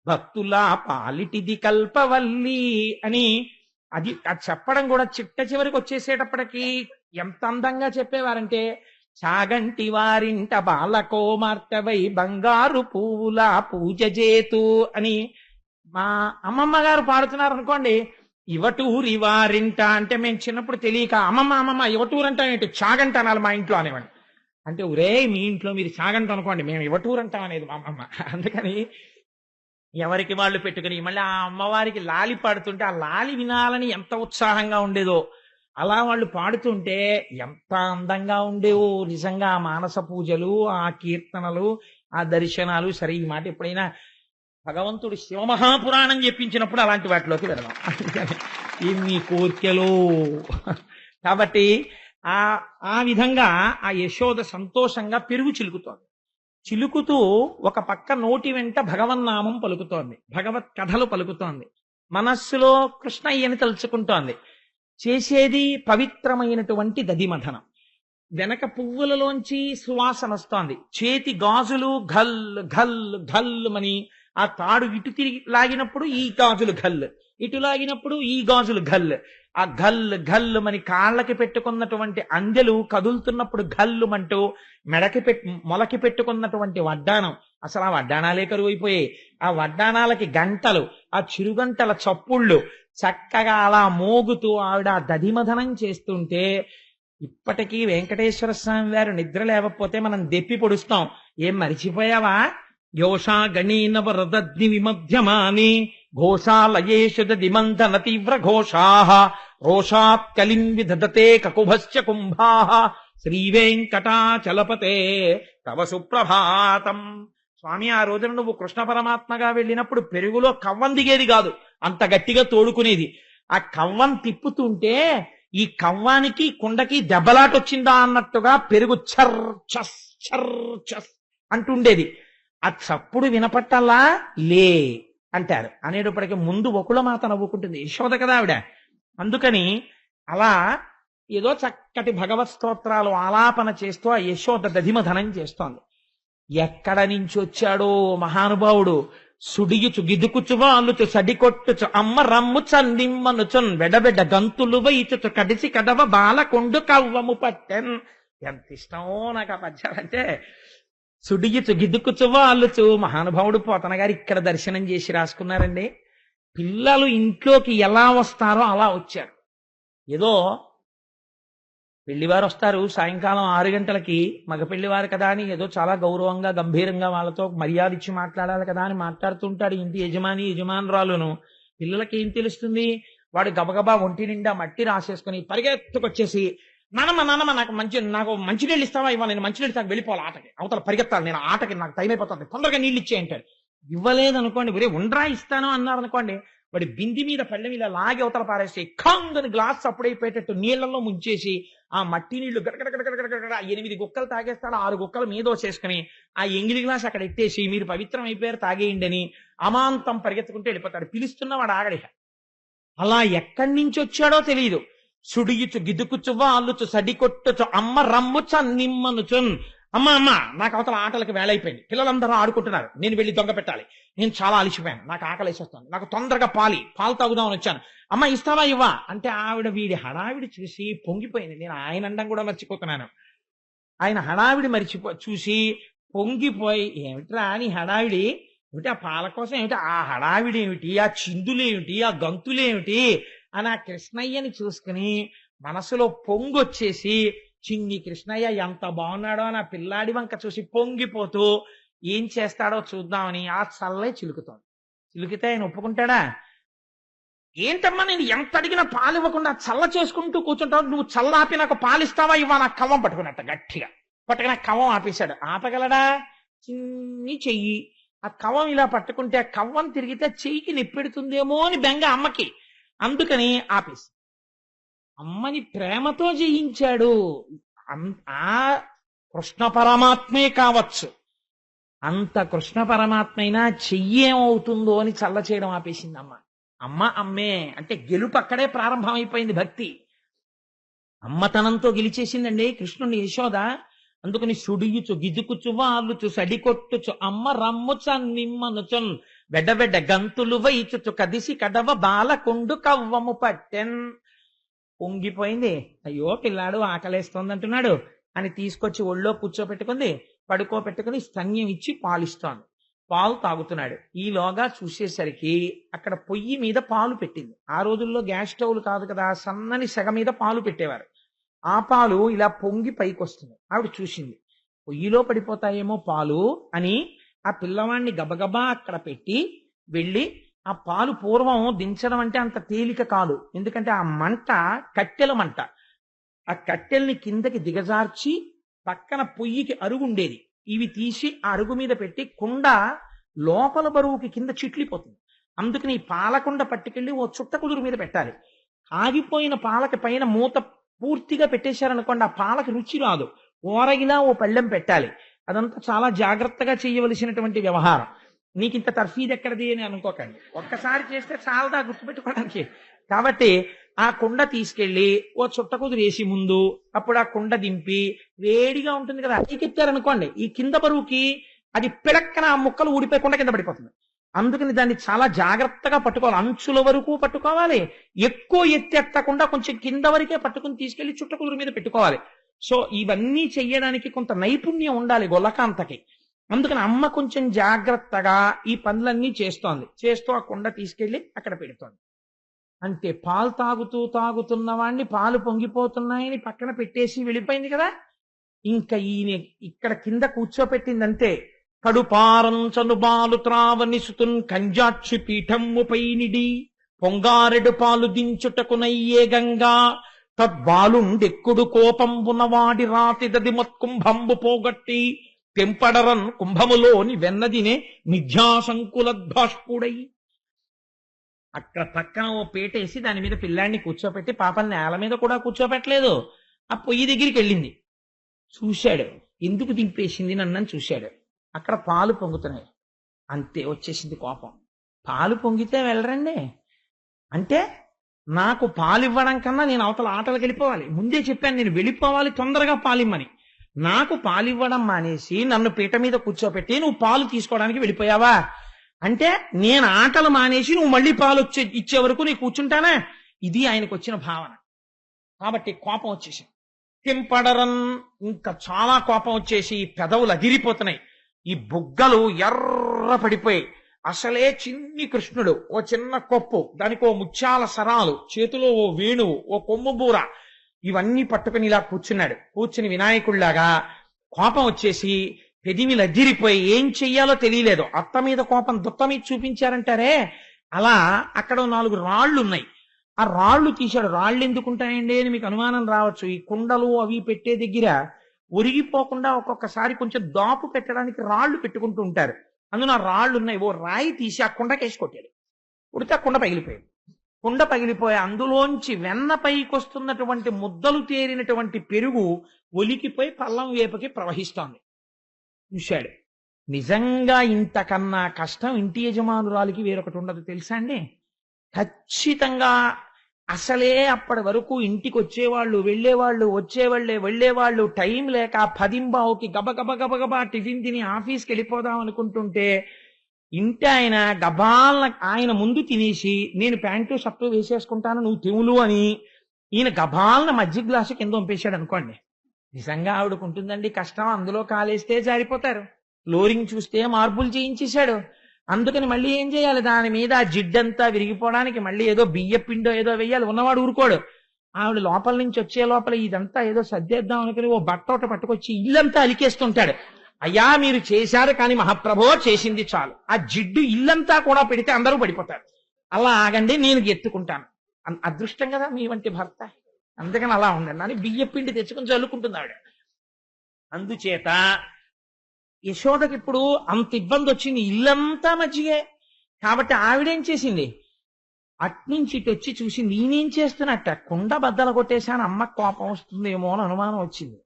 భక్తులా పాలిటిది కల్పవల్లి అని అది చెప్పడం కూడా చిట్ట చివరికి వచ్చేసేటప్పటికి ఎంత అందంగా చెప్పేవారంటే చాగంటి వారింట బాలకోమార్తెవై బంగారు పువ్వుల పూజ చేతు అని మా అమ్మమ్మ గారు పాడుతున్నారు అనుకోండి. ఇవటూరి వారింట అంటే మేము చిన్నప్పుడు తెలియక అమ్మమ్మ ఇవటూరు అంటాం ఏంటి, చాగంట అనాలి మా ఇంట్లో అనేవాడు. అంటే ఒరే మీ ఇంట్లో మీరు చాగంట అనుకోండి, మేము ఇవటూరు అంటాం అనేది మా అమ్మమ్మ. అందుకని ఎవరికి వాళ్ళు పెట్టుకుని మళ్ళీ ఆ అమ్మవారికి లాలి పాడుతుంటే ఆ లాలి వినాలని ఎంత ఉత్సాహంగా ఉండేదో అలా వాళ్ళు పాడుతుంటే ఎంత అందంగా ఉండేవో. నిజంగా ఆ మానస పూజలు, ఆ కీర్తనలు, ఆ దర్శనాలు. సరే ఈ మాట ఎప్పుడైనా భగవంతుడు శివమహాపురాణం చెప్పించినప్పుడు అలాంటి వాటిలోకి వెళదాం. ఇన్ని కోర్కెలు. కాబట్టి ఆ ఆ విధంగా ఆ యశోద సంతోషంగా పెరుగు చిలుకుతోంది. చిలుకుతూ ఒక పక్క నోటి వెంట భగవన్నామం పలుకుతోంది, భగవత్ కథలు పలుకుతోంది, మనస్సులో కృష్ణయ్యని తలుచుకుంటోంది. చేసేది పవిత్రమైనటువంటి దధిమథనం. వెనక పువ్వులలోంచి సువాసన వస్తోంది. చేతి గాజులు ఘల్ ఘల్ ఘల్మని, ఆ తాడు ఇటు తిరిగి లాగినప్పుడు ఈ గాజులు ఘల్, ఇటు లాగినప్పుడు ఈ గాజులు ఘల్. ఆ ఘల్ ఘల్మని కాళ్ళకి పెట్టుకున్నటువంటి అందెలు కదులుతున్నప్పుడు ఘల్లుమంటూ మెడకి మొలకి పెట్టుకున్నటువంటి వడ్డాణం, అసలు ఆ వడ్డాణాలే కరువైపోయాయి. ఆ వడ్డాణాలకి గంటలు, ఆ చిరుగంటల చప్పుళ్ళు చక్కగా అలా మోగుతూ ఆవిడ దధిమథనం చేస్తుంటే ఇప్పటికీ వెంకటేశ్వర స్వామి వారు నిద్ర లేకపోతే మనం దెప్పి పొడుస్తాం. ఏం మరిచిపోయావా? యోషా గణీనవ రదగ్ని విమధ్యమాని ఘోషాలయేషు దిమంధన తీవ్ర ఘోషాః రోషాత్ కలిం విదధతే కకుభశ్చ కుంభాః శ్రీవేంకటాచలపతే తవ సుప్రభాతం. స్వామి, ఆ రోజున నువ్వు కృష్ణ పరమాత్మగా వెళ్ళినప్పుడు పెరుగులో కవ్వం దిగేది కాదు, అంత గట్టిగా తోడుకునేది. ఆ కవ్వం తిప్పుతుంటే ఈ కవ్వానికి కుండకి దెబ్బలాటొచ్చిందా అన్నట్టుగా పెరుగు చర్ చస్ చర్ చస్ అంటుండేది. ఆ చప్పుడు వినపట్టల్లా లే అంటారు. అనేటప్పటికీ ముందు ఒకళమాత నవ్వుకుంటుంది, యశోద కదా ఆవిడ. అందుకని అలా ఏదో చక్కటి భగవత్ స్తోత్రాలు ఆలాపన చేస్తూ ఆ యశోద దధిమధనం చేస్తోంది. ఎక్కడ నుంచి వచ్చాడో మహానుభావుడు. సుడియుచు గిదుకుచు వాలుచు సడికొట్టుచు అమ్మ రమ్ము చందిమ్మనుచున్ వెడబెడ్డ గంతులు వైచుచు కడిసి కడవ బాలకొండు కవ్వము పట్టెన్. ఎంత ఇష్టమో నాకు ఆ పద్యాలంటే. సుడియుచు గిదుకుచు వాలుచు. మహానుభావుడు పోతన గారు ఇక్కడ దర్శనం చేసి రాసుకున్నారండి. పిల్లలు ఇంట్లోకి ఎలా వస్తారో అలా వచ్చారు. ఏదో పెళ్లివారు వస్తారు సాయంకాలం 6 గంటలకి, మగ పెళ్లివారు కదా అని ఏదో చాలా గౌరవంగా గంభీరంగా వాళ్ళతో మర్యాద ఇచ్చి మాట్లాడాలి కదా అని మాట్లాడుతుంటాడు ఇంటి యజమానురాలును. పిల్లలకి ఏం తెలుస్తుంది? వాడు గబగబా ఒంటి నిండా మట్టి రాసేసుకుని పరిగెత్తుకొచ్చేసి, నానమ్మ నాకు మంచినీళ్ళు ఇస్తావా? ఇవ్వాలి, నేను మంచినీళ్ళు తాగి వెళ్ళిపోవాలి ఆటకి, అవతల పరిగెత్తాలి, నేను ఆటకి నాకు టైం అయిపోతుంది, తొందరగా నీళ్ళు ఇచ్చేయంటాడు. ఇవ్వలేదనుకోండి, ఒరే ఉండ్రా ఇస్తాను అన్నారనుకోండి, వాడి బింది మీద పళ్ళెం ఇలా లాగి అవతల పారేసి ఖంగని గ్లాస్ అప్పుడైపోయేటట్టు నీళ్లలో ముంచేసి ఆ మట్టి నీళ్లు గడగడగడగడగడ 8 గుక్కలు తాగేస్తాడు. 6 గుక్కలు మీదోసేసుకుని ఆ ఎంగిలి గ్లాస్ అక్కడ ఎట్టేసి మీరు పవిత్రం అయిపోయారు తాగేయండి అని అమాంతం పరిగెత్తుకుంటూ వెళ్ళిపోతాడు. పిలుస్తున్నవాడు ఆగడిహ. అలా ఎక్కడి నుంచి వచ్చాడో తెలియదు. సుడియుచు గిదుకుచు వాలుచు సడికొట్టుచు అమ్మ రమ్ముచ నిమ్మనుచున్. అమ్మ నాకు అవతల ఆటలకు వేళైపోయింది, పిల్లలందరూ ఆడుకుంటున్నారు, నేను వెళ్ళి దొంగ పెట్టాలి, నేను చాలా అలిసిపోయాను, నాకు ఆకలి వేసేస్తాను, నాకు తొందరగా పాలు తాగుదామని వచ్చాను, అమ్మ ఇస్తావా ఇవ్వా అంటే ఆవిడ వీడి హడావిడి చూసి పొంగిపోయింది. నేను ఆయన అండం కూడా మర్చిపోతున్నాను. ఆయన హడావిడి చూసి పొంగిపోయి, ఏమిట్రా అని హడావిడి ఏమిటి, ఆ పాల కోసం ఏమిటి, ఆ హడావిడి ఏమిటి, ఆ చిందులేమిటి, ఆ గంతులేమిటి అని ఆ కృష్ణయ్యని చూసుకుని మనసులో పొంగొచ్చేసి, చిన్ని కృష్ణయ్య ఎంత బాగున్నాడో అని ఆ పిల్లాడి వంక చూసి పొంగిపోతూ ఏం చేస్తాడో చూద్దామని ఆ చల్లే చిలుకుతోంది. చిలుకితే ఆయన ఒప్పుకుంటాడా? ఏంటమ్మా నేను ఎంత అడిగినా పాలు ఇవ్వకుండా చల్ల చేసుకుంటూ కూర్చుంటావు, నువ్వు చల్లాపి నాకు పాలిస్తావా ఇవ్వా? నాకు కవ్వం పట్టుకున్నట్ట గట్టిగా పట్టుకుని ఆ కవ్వం ఆపేశాడు. ఆపగలడా? చిన్ని చెయ్యి. ఆ కవ్వం ఇలా పట్టుకుంటే ఆ కవ్వం తిరిగితే చెయ్యికి నిప్పెడుతుందేమో అని బెంగ అమ్మకి. అందుకని ఆపేసి అమ్మని ప్రేమతో జయించాడు. ఆ కృష్ణ పరమాత్మే కావచ్చు, అంత కృష్ణ పరమాత్మైనా చెయ్యేమవుతుందో అని చల్ల చేయడం ఆపేసింది అమ్మ. అమ్మే అంటే గెలుపు అక్కడే ప్రారంభమైపోయింది. భక్తి అమ్మతనంతో గెలిచేసిందండి కృష్ణుని యశోద. అందుకని సుడియుచు గిదుకుచు వాలుచు సడికొట్టుచు అమ్మ రమ్ముచ నిమ్మనుచున్ వెడ్డబెడ్డ గంతులు వైచుచు కదిసి కడవ బాలకొండు కవ్వము పట్టెన్. పొంగిపోయింది. అయ్యో పిల్లాడు ఆకలేస్తోంది అంటున్నాడు అని తీసుకొచ్చి ఒళ్ళో కూర్చోపెట్టుకుంది, పడుకోబెట్టుకుని స్తన్యం ఇచ్చి పాలిస్తోంది. పాలు తాగుతున్నాడు. ఈలోగా చూసేసరికి అక్కడ పొయ్యి మీద పాలు పెట్టింది. ఆ రోజుల్లో గ్యాస్ స్టవ్లు కాదు కదా, సన్నని సెగ మీద పాలు పెట్టేవారు. ఆ పాలు ఇలా పొంగి పైకి వస్తుంది. ఆవిడ చూసింది, పొయ్యిలో పడిపోతాయేమో పాలు అని ఆ పిల్లవాడిని గబగబా అక్కడ పెట్టి వెళ్ళి ఆ పాలు పూర్వం దించడం అంటే అంత తేలిక కాదు. ఎందుకంటే ఆ మంట కట్టెల మంట. ఆ కట్టెల్ని కిందకి దిగజార్చి పక్కన పొయ్యికి అరుగు ఉండేది, ఇవి తీసి ఆ అరుగు మీద పెట్టి కుండ లోపల బరువుకి కింద చిట్లిపోతుంది. అందుకని ఈ పాలకుండ పట్టుకెళ్ళి ఓ చుట్ట కుదురు మీద పెట్టాలి. ఆగిపోయిన పాలకి పైన మూత పూర్తిగా పెట్టేశారనుకోండి, ఆ పాలకి రుచి రాదు. ఓరగిలా ఓ పళ్ళెం పెట్టాలి. అదంతా చాలా జాగ్రత్తగా చేయవలసినటువంటి వ్యవహారం. నీకు ఇంత తర్ఫీదు ఎక్కడిది అని అనుకోకండి. ఒక్కసారి చేస్తే చాలదా గుర్తుపెట్టుకోవడానికి. కాబట్టి ఆ కుండ తీసుకెళ్లి ఓ చుట్ట కుదురు వేసి ముందు, అప్పుడు ఆ కుండ దింపి, వేడిగా ఉంటుంది కదా, అడిగెత్తారనుకోండి, ఈ కింద బరువుకి అది పిడక్కన ఆ ముక్కలు ఊడిపోయి కుండ కింద పడిపోతుంది. అందుకని దాన్ని చాలా జాగ్రత్తగా పట్టుకోవాలి. అంచుల వరకు పట్టుకోవాలి. ఎక్కువ ఎత్తకుండా కొంచెం కింద వరకే పట్టుకుని తీసుకెళ్లి చుట్ట కుదురు మీద పెట్టుకోవాలి. సో ఇవన్నీ చెయ్యడానికి కొంత నైపుణ్యం ఉండాలి గొల్లకాంతకి. అందుకని అమ్మ కొంచెం జాగ్రత్తగా ఈ పనులన్నీ చేస్తోంది. చేస్తూ ఆ కుండ తీసుకెళ్లి అక్కడ పెడుతోంది. అంటే పాలు తాగుతున్న వాడిని పాలు పొంగిపోతున్నాయని పక్కన పెట్టేసి వెళ్ళిపోయింది కదా. ఇంకా ఈయన ఇక్కడ కింద కూర్చోపెట్టిందంతే. కడుపారంచను బాలు త్రావనిసుతున్ కంజాక్షి పీఠమ్ముపై నిడి పొంగారెడు పాలు దించుటకునయ్యే గంగా తద్బాలుండెక్కుడు కోపంబునవాడి రాతిదది మొత్కుంభంబు పోగొట్టి తెంపడరన్ కుంభములోని వెన్నదినే మిథ్యాసంకులద్భాష్పుడై. అక్కడ పక్కన ఓ పేటేసి దాని మీద పిల్లాన్ని కూర్చోపెట్టి, పాపం నేల మీద కూడా కూర్చోపెట్టలేదు, ఆ పొయ్యి దగ్గరికి వెళ్ళింది. చూశాడు, ఎందుకు దింపేసింది నన్ను చూశాడు. అక్కడ పాలు పొంగుతున్నాయి. అంతే, వచ్చేసింది కోపం. పాలు పొంగితే వెళ్ళరండి అంటే, నాకు పాలు ఇవ్వడం కన్నా నేను అవతల ఆటలకు వెళ్ళిపోవాలి. ముందే చెప్పాను, నేను వెళ్ళిపోవాలి, తొందరగా పాలిమ్మని. నాకు పాలు ఇవ్వడం మానేసి నన్ను పీట మీద కూర్చోపెట్టి నువ్వు పాలు తీసుకోవడానికి వెళ్ళిపోయావా అంటే, నేను ఆటలు మానేసి నువ్వు మళ్ళీ పాలు ఇచ్చే వరకు నీ కూర్చుంటానా? ఇది ఆయనకు వచ్చిన భావన. కాబట్టి కోపం వచ్చేసి తింపడరన్, ఇంకా చాలా కోపం వచ్చేసి పెదవులు అదిరిపోతున్నాయి, ఈ బుగ్గలు ఎర్ర పడిపోయి. అసలే చిన్ని కృష్ణుడు, ఓ చిన్న కొప్పు, దానికి ఓ ముత్యాల సరాలు, చేతిలో ఓ వేణువు, ఓ కొమ్ము బూర, ఇవన్నీ పట్టుకుని ఇలా కూర్చున్నాడు. కూర్చుని వినాయకుడిలాగా కోపం వచ్చేసి పెదిమిలు అదిరిపోయి ఏం చెయ్యాలో తెలియలేదు. అత్త మీద కోపం దుత్త మీద చూపించారంటారే, అలా అక్కడ 4 రాళ్లు ఉన్నాయి. ఆ రాళ్లు తీశాడు. రాళ్ళు ఎందుకుంటాయండి అని మీకు అనుమానం రావచ్చు. ఈ కుండలు అవి పెట్టే దగ్గర ఒరిగిపోకుండా ఒక్కొక్కసారి కొంచెం దాపు పెట్టడానికి రాళ్లు పెట్టుకుంటూ ఉంటారు. అందులో ఆ రాళ్ళు ఉన్నాయి. ఓ రాయి తీసి ఆ కుండకేసి కొట్టాడు. కొడితే ఆ కుండ పగిలిపోయింది. కుండ పగిలిపోయి అందులోంచి వెన్న పైకొస్తున్నటువంటి ముద్దలు తేరినటువంటి పెరుగు ఒలికిపోయి పల్లం వేపకి ప్రవహిస్తోంది. చూశాడు. నిజంగా ఇంతకన్నా కష్టం ఇంటి యజమానురాలికి వేరొకటి ఉండదు తెలుసా అండి. ఖచ్చితంగా అసలే అప్పటి వరకు ఇంటికి వచ్చేవాళ్ళు వెళ్ళేవాళ్ళు, వెళ్ళేవాళ్ళు, టైం లేక 10:15కి గబగబా టిఫిన్ తిని ఆఫీస్కి వెళ్ళిపోదాం అనుకుంటుంటే, ఇంటి ఆయన గబాలన ఆయన ముందు తినేసి నేను ప్యాంటు షర్టు వేసేసుకుంటాను నువ్వు తెవులు అని ఈయన గబాలన మజ్జిగ గ్లాసు కింద పంపేశాడు అనుకోండి. నిజంగా ఆవిడకుంటుందండి కష్టం. అందులో కాలేస్తే జారిపోతారు. ఫ్లోరింగ్ చూస్తే మార్బుల్ చేయించేశాడు. అందుకని మళ్ళీ ఏం చేయాలి, దాని మీద ఆ జిడ్డంతా విరిగిపోవడానికి మళ్ళీ ఏదో బియ్య పిండో ఏదో వెయ్యాలి. ఉన్నవాడు ఊరుకోడు. ఆవిడ లోపల నుంచి వచ్చే లోపల ఇదంతా ఏదో సర్దేద్దాం అనుకుని ఓ బట్టోట పట్టుకొచ్చి ఇల్లంతా అలికేస్తుంటాడు. అయ్యా మీరు చేశారు కానీ మహాప్రభో చేసింది చాలు. ఆ జిడ్డు ఇల్లంతా కూడా పెడితే అందరూ పడిపోతారు. అలా ఆగండి, నేను ఎత్తుకుంటాను. అదృష్టం కదా మీ వంటి భర్త. అందుకని అలా ఉండండి అని బియ్య పిండి తెచ్చుకుని చల్లుకుంటుంది ఆవిడ. అందుచేత యశోదకి ఇప్పుడు అంత ఇబ్బంది వచ్చింది, ఇల్లంతా మజ్జిగే. కాబట్టి ఆవిడేం చేసింది, అట్నుంచి ఇటు వచ్చి చూసింది, నేనేం చేస్తున్నట్ట కుండ బద్దలు కొట్టేశాను, అమ్మ కోపం వస్తుందేమో అని అనుమానం వచ్చింది.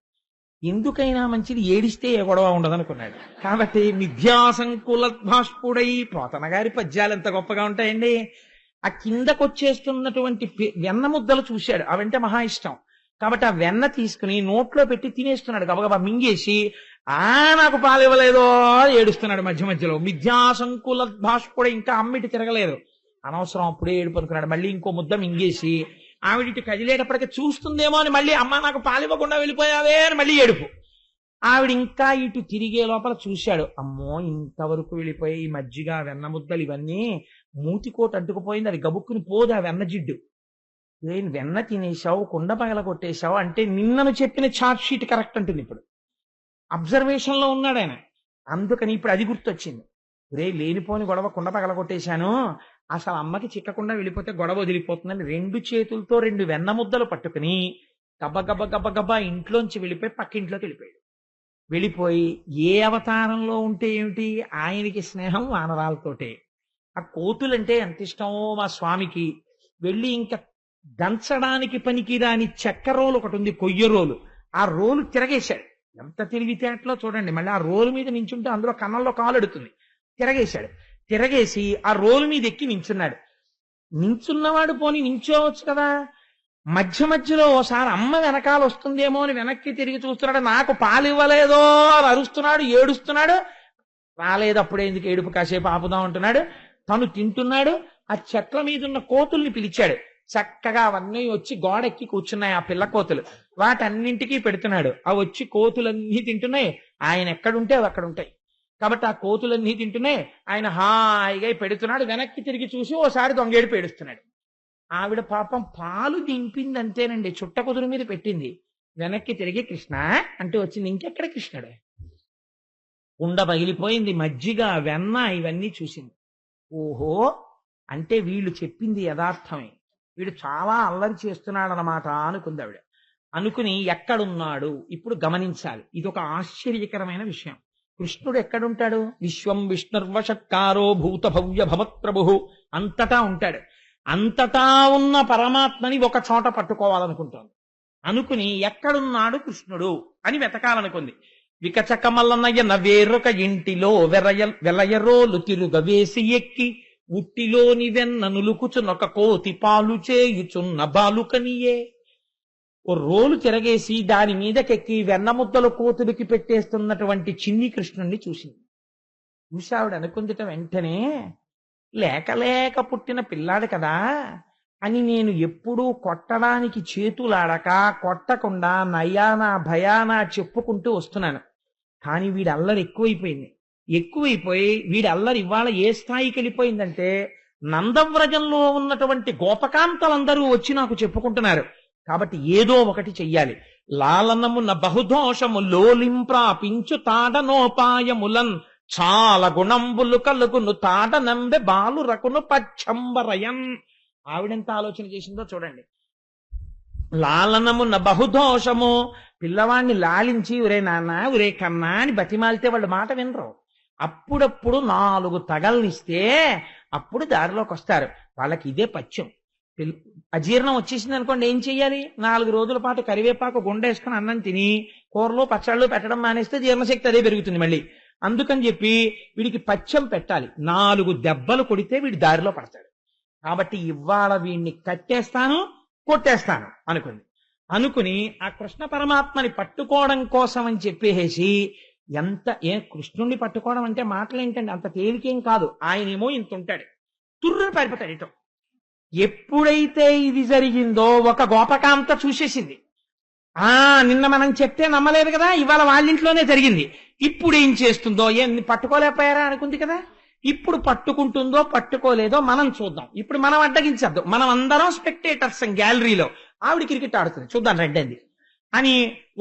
ఎందుకైనా మంచిది ఏడిస్తే ఏ గొడవ ఉండదనుకున్నాడు. కాబట్టి మిథ్యాసంకులద్భాష్పుడై, పోతన గారి పద్యాలు ఎంత గొప్పగా ఉంటాయండి. ఆ కిందకొచ్చేస్తున్నటువంటి వెన్న ముద్దలు చూశాడు, అవంటే మహా ఇష్టం. కాబట్టి ఆ వెన్న తీసుకుని నోట్లో పెట్టి తినేస్తున్నాడు, గబగబా మింగేసి నాకు పాలు ఇవ్వలేదో ఏడుస్తున్నాడు మధ్య మధ్యలో. మిథ్యాసంకులద్భాష్పుడై, ఇంకా అమ్మిటి తిరగలేదు, అనవసరం అప్పుడే ఏడుపు అనుకున్నాడు. మళ్ళీ ఇంకో ముద్ద మింగేసి ఆవిడిటి కదిలేటప్పటికి చూస్తుందేమో అని మళ్ళీ అమ్మ నాకు పాలు ఇవ్వకుండా వెళ్ళిపోయావే అని మళ్ళీ ఏడుపు. ఆవిడ ఇంకా ఇటు తిరిగే లోపల చూశాడు, అమ్మో ఇంతవరకు వెళ్ళిపోయి ఈ మజ్జిగ వెన్న ముద్దలు ఇవన్నీ మూతికోట అడ్డుకుపోయింది, అది గబుక్కుని పోదు ఆ వెన్న జిడ్డు. వెన్న తినేశావు, కుండ పగల కొట్టేశావు అంటే నిన్నను చెప్పిన చార్ట్ షీట్ కరెక్ట్ అంటుంది. ఇప్పుడు అబ్జర్వేషన్ లో ఉన్నాడు ఆయన. అందుకని ఇప్పుడు అది గుర్తొచ్చింది. లేనిపోని గొడవ, కుండ పగల కొట్టేశాను, అసలు అమ్మకి చిక్కకుండా వెళ్ళిపోతే గొడవ వదిలిపోతుందని 2 చేతులతో 2 వెన్న ముద్దలు పట్టుకుని గబ గబ గబ గబా ఇంట్లోంచి వెళ్ళిపోయి పక్కింట్లోకి వెళ్ళిపోయాడు. వెళ్ళిపోయి ఏ అవతారంలో ఉంటే ఏమిటి, ఆయనకి స్నేహం వానరాలతోటే. ఆ కోతులంటే ఎంత ఇష్టమో మా స్వామికి. వెళ్ళి ఇంకా దంచడానికి పనికిరాని చెక్క రోలు ఒకటి ఉంది, కొయ్య రోలు. ఆ రోలు తిరగేశాడు. ఎంత తిరిగితేటలో చూడండి. మళ్ళీ ఆ రోలు మీద నించుంటే అందులో కన్నంలో కాలు ఎడుతుంది. తిరగేశాడు. తిరగేసి ఆ రోలు మీద ఎక్కి నించున్నాడు. నించున్నవాడు పోని నించోవచ్చు కదా. మధ్య మధ్యలో ఓసారి అమ్మ వెనకాల వస్తుందేమో అని వెనక్కి తిరిగి చూస్తున్నాడు. నాకు పాలు ఇవ్వలేదో అని అరుస్తున్నాడు, ఏడుస్తున్నాడు. రాలేదు, అప్పుడే ఎందుకు ఏడుపు, కాసేపు ఆపుదాం అంటున్నాడు. తను తింటున్నాడు. ఆ చెట్ల మీద ఉన్న కోతుల్ని పిలిచాడు. చక్కగా అవన్నీ వచ్చి గోడెక్కి కూర్చున్నాయి ఆ పిల్ల కోతులు. వాటన్నింటికీ పెడుతున్నాడు. అవి వచ్చి కోతులన్నీ తింటున్నాయి. ఆయన ఎక్కడుంటే అవి అక్కడ ఉంటాయి. కాబట్టి ఆ కోతులన్నీ తింటున్నాయి. ఆయన హాయిగా పెడుతున్నాడు. వెనక్కి తిరిగి చూసి ఓసారి దొంగేడు పేడుస్తున్నాడు. ఆవిడ పాపం పాలు దింపింది అంతేనండి, చుట్ట కుదురు మీద పెట్టింది. వెనక్కి తిరిగి కృష్ణ అంటే వచ్చింది. ఇంకెక్కడ కృష్ణుడు? కుండ పగిలిపోయింది, మజ్జిగ, వెన్న ఇవన్నీ చూసింది. ఓహో, అంటే వీళ్ళు చెప్పింది యథార్థమే, వీడు చాలా అల్లరి చేస్తున్నాడనమాట అనుకుంది ఆవిడ. అనుకుని ఎక్కడున్నాడు ఇప్పుడు గమనించాలి. ఇది ఒక ఆశ్చర్యకరమైన విషయం. కృష్ణుడు ఎక్కడుంటాడు? విశ్వం విష్ణుర్వషట్కారో భూత భవ్య భవత్ప్రభు, అంతటా ఉంటాడు. అంతటా ఉన్న పరమాత్మని ఒక చోట పట్టుకోవాలనుకుంటోంది. అనుకుని ఎక్కడున్నాడు కృష్ణుడు అని వెతకాలనుకుంది. వికచకమల్లనయ్య వేరొక ఇంటిలో వెలయరోలు తిరుగవేసి ఎక్కి ఉట్టిలోని వెన్న నులుకుచునొక కోతి పాలు చేయుచున్న బాలుకనియే. ఓ రోలు తిరగేసి దాని మీదకెక్కి వెన్న ముద్దలు కోతులకి పెట్టేస్తున్నటువంటి చిన్ని కృష్ణుణ్ణి చూసింది. చూసావిడ అనుకుందిట వెంటనే, లేక లేక పుట్టిన పిల్లాడు కదా అని నేను ఎప్పుడూ కొట్టడానికి చేతులాడక కొట్టకుండా నయానా భయానా చెప్పుకుంటూ వస్తున్నాను. కానీ వీడి అల్లరి ఎక్కువైపోయి వీడి అల్లరి ఇవాళ ఏ స్థాయికి వెళ్ళిపోయిందంటే, నందవ్రజంలో ఉన్నటువంటి గోపకాంతలందరూ వచ్చి నాకు చెప్పుకుంటున్నారు. కాబట్టి ఏదో ఒకటి చెయ్యాలి. లాలనమున బహుదోషము లోలింప్రాపించు తాడనోపాయములన్ చాలా గుణంబులు కలుగును తాట నంబె బాలు రకును పచ్చంబరయన్. ఆవిడెంత ఆలోచన చేసిందో చూడండి. లాలనమున బహుదోషము, పిల్లవాడిని లాలించి ఒరే నాన్న ఒరే కన్నా అని బతిమాలితే వాళ్ళు మాట వినరు. అప్పుడప్పుడు 4 తగల్నిస్తే అప్పుడు దారిలోకి వస్తారు. వాళ్ళకి ఇదే పచ్చం. అజీర్ణం వచ్చేసింది అనుకోండి, ఏం చెయ్యాలి? 4 రోజుల పాటు కరివేపాకు గుండేసుకుని అన్నం తిని కూరలు పచ్చళ్ళు పెట్టడం మానేస్తే జీర్ణశక్తి అదే పెరుగుతుంది మళ్ళీ. అందుకని చెప్పి వీడికి పచ్చం పెట్టాలి. 4 దెబ్బలు కొడితే వీడి దారిలో పడతాడు. కాబట్టి ఇవాళ వీడిని కట్టేస్తాను, కొట్టేస్తాను అనుకుని ఆ కృష్ణ పరమాత్మని పట్టుకోవడం కోసం అని చెప్పేసి కృష్ణుణ్ణి పట్టుకోవడం అంటే మాటలేంటండి, అంత తేలికేం కాదు. ఆయనేమో ఇంత ఉంటాడు, తుర్రుని పారిపోతాడు ఇటో. ఎప్పుడైతే ఇది జరిగిందో ఒక గోపకాంత చూసేసింది. నిన్న మనం చెప్తే నమ్మలేదు కదా, ఇవాళ వాళ్ళింట్లోనే జరిగింది. ఇప్పుడు ఏం చేస్తుందో, పట్టుకోలేకపోయారా అనుకుంది కదా, ఇప్పుడు పట్టుకుంటుందో పట్టుకోలేదో మనం చూద్దాం. ఇప్పుడు మనం అడ్డగించద్దు, మనం అందరం స్పెక్టేటర్స్ గ్యాలరీలో. ఆవిడ క్రికెట్ ఆడుతుంది, చూద్దాం రెడ్డంది అని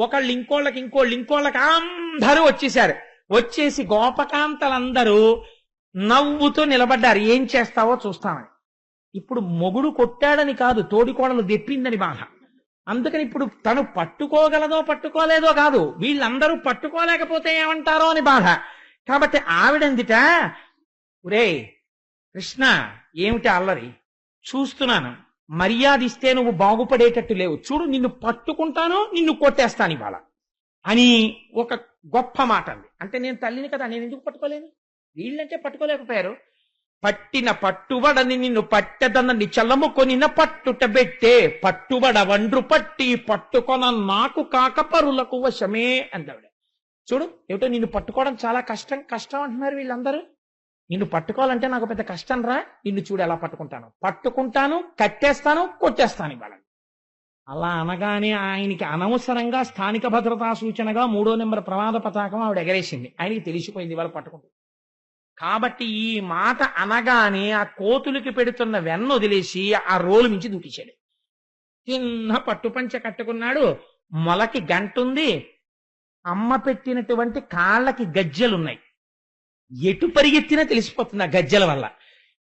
ఒకళ్ళు ఇంకోళ్ళకి అందరూ వచ్చేసారు. వచ్చేసి గోపకాంతలందరూ నవ్వుతూ నిలబడ్డారు. ఏం చేస్తావో చూస్తామని. ఇప్పుడు మొగుడు కొట్టాడని కాదు, తోడికోడలు దెప్పిందని బాధ. అందుకని ఇప్పుడు తను పట్టుకోగలదో పట్టుకోలేదో కాదు, వీళ్ళందరూ పట్టుకోలేకపోతే ఏమంటారో అని బాధ. కాబట్టి ఆవిడందిట, ఒరే కృష్ణ ఏమిటి అల్లరి చూస్తున్నాను, మర్యాద ఇస్తే నువ్వు బాగుపడేటట్టు లేవు, చూడు నిన్ను పట్టుకుంటాను, నిన్ను కొట్టేస్తాను ఇవాళ అని ఒక గొప్ప మాట అంది. అంటే నేను తల్లిని కదా, నేను ఎందుకు పట్టుకోలేను? వీళ్ళంటే పట్టుకోలేకపోయారు. పట్టిన పట్టుబడని నిన్ను పట్టెదనని చల్లముకొనిన పట్టుట బెట్టే పట్టుబడ వండ్రు పట్టి పట్టుకొన నాకు కాక పరులకు వశమే అందావిడ. చూడు ఏమిటో, నిన్ను పట్టుకోవడం చాలా కష్టం అంటున్నారు వీళ్ళందరూ. నిన్ను పట్టుకోవాలంటే నాకు పెద్ద కష్టం రా, నిన్ను చూడు ఎలా పట్టుకుంటాను, కట్టేస్తాను, కొట్టేస్తాను ఇవాళ. అలా అనగానే ఆయనకి అనవసరంగా స్థానిక భద్రతా సూచనగా 3వ నెంబర్ ప్రమాద పతాకం ఆవిడ ఎగరేసింది. ఆయనకి తెలిసిపోయింది ఇవాళ పట్టుకుంటుంది. కాబట్టి ఈ మాట అనగానే ఆ కోతులకి పెడుతున్న వెన్న వదిలేసి ఆ రోలు మించి దూకించాడు. చిన్న పట్టుపంచ కట్టుకున్నాడు, మొలకి గంటుంది, అమ్మ పెట్టినటువంటి కాళ్ళకి గజ్జెలున్నాయి. ఎటు పరిగెత్తినా తెలిసిపోతుంది ఆ గజ్జెల వల్ల.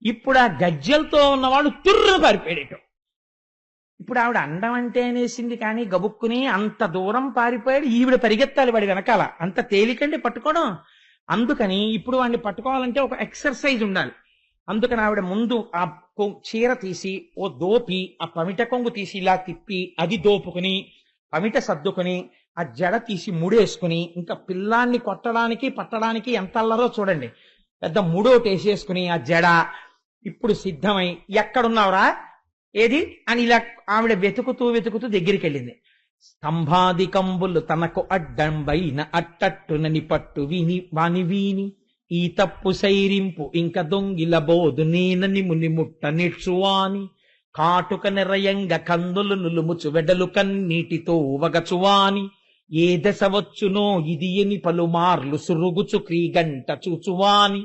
ఇప్పుడు ఆ గజ్జెలతో ఉన్నవాడు తుర్రు పారిపోయాడు. ఇప్పుడు ఆవిడ అండం అంటే అనేసింది కానీ గబుక్కుని అంత దూరం పారిపోయాడు, ఈవిడ పరిగెత్తాలి వాడి వెనకాల, అంత తేలికండి పట్టుకోవడం. అందుకని ఇప్పుడు వాడిని పట్టుకోవాలంటే ఒక ఎక్సర్సైజ్ ఉండాలి. అందుకని ఆవిడ ముందు ఆ చీర తీసి ఓ దోపి ఆ పమిట కొంగు తీసి ఇలా తిప్పి అది దోపుకుని పమిట సర్దుకుని ఆ జడ తీసి ముడేసుకుని, ఇంకా పిల్లాన్ని కొట్టడానికి పట్టడానికి ఎంత అల్లరో చూడండి, పెద్ద ముడోటి వేసేసుకుని ఆ జడ ఇప్పుడు సిద్ధమై ఎక్కడున్నావురా ఏది అని ఇలా ఆవిడ వెతుకుతూ వెతుకుతూ దగ్గరికి వెళ్ళింది. స్తంభాదికంబులు తనకు అడ్డంబైన అట్టట్టునని పట్టు విని వాని వీని ఈ తప్పు సైరింపు ఇంక దొంగిల బోదు నేనని ముని ముట్ట నిడ్చువాని కాటుక నిరయంగ కందులు నులుముచు వెడలు కన్నీటితో వగచువాని ఏ దశ వచ్చునో ఇది ఎని పలుమార్లు సురుగుచు క్రీగంట చూచువాని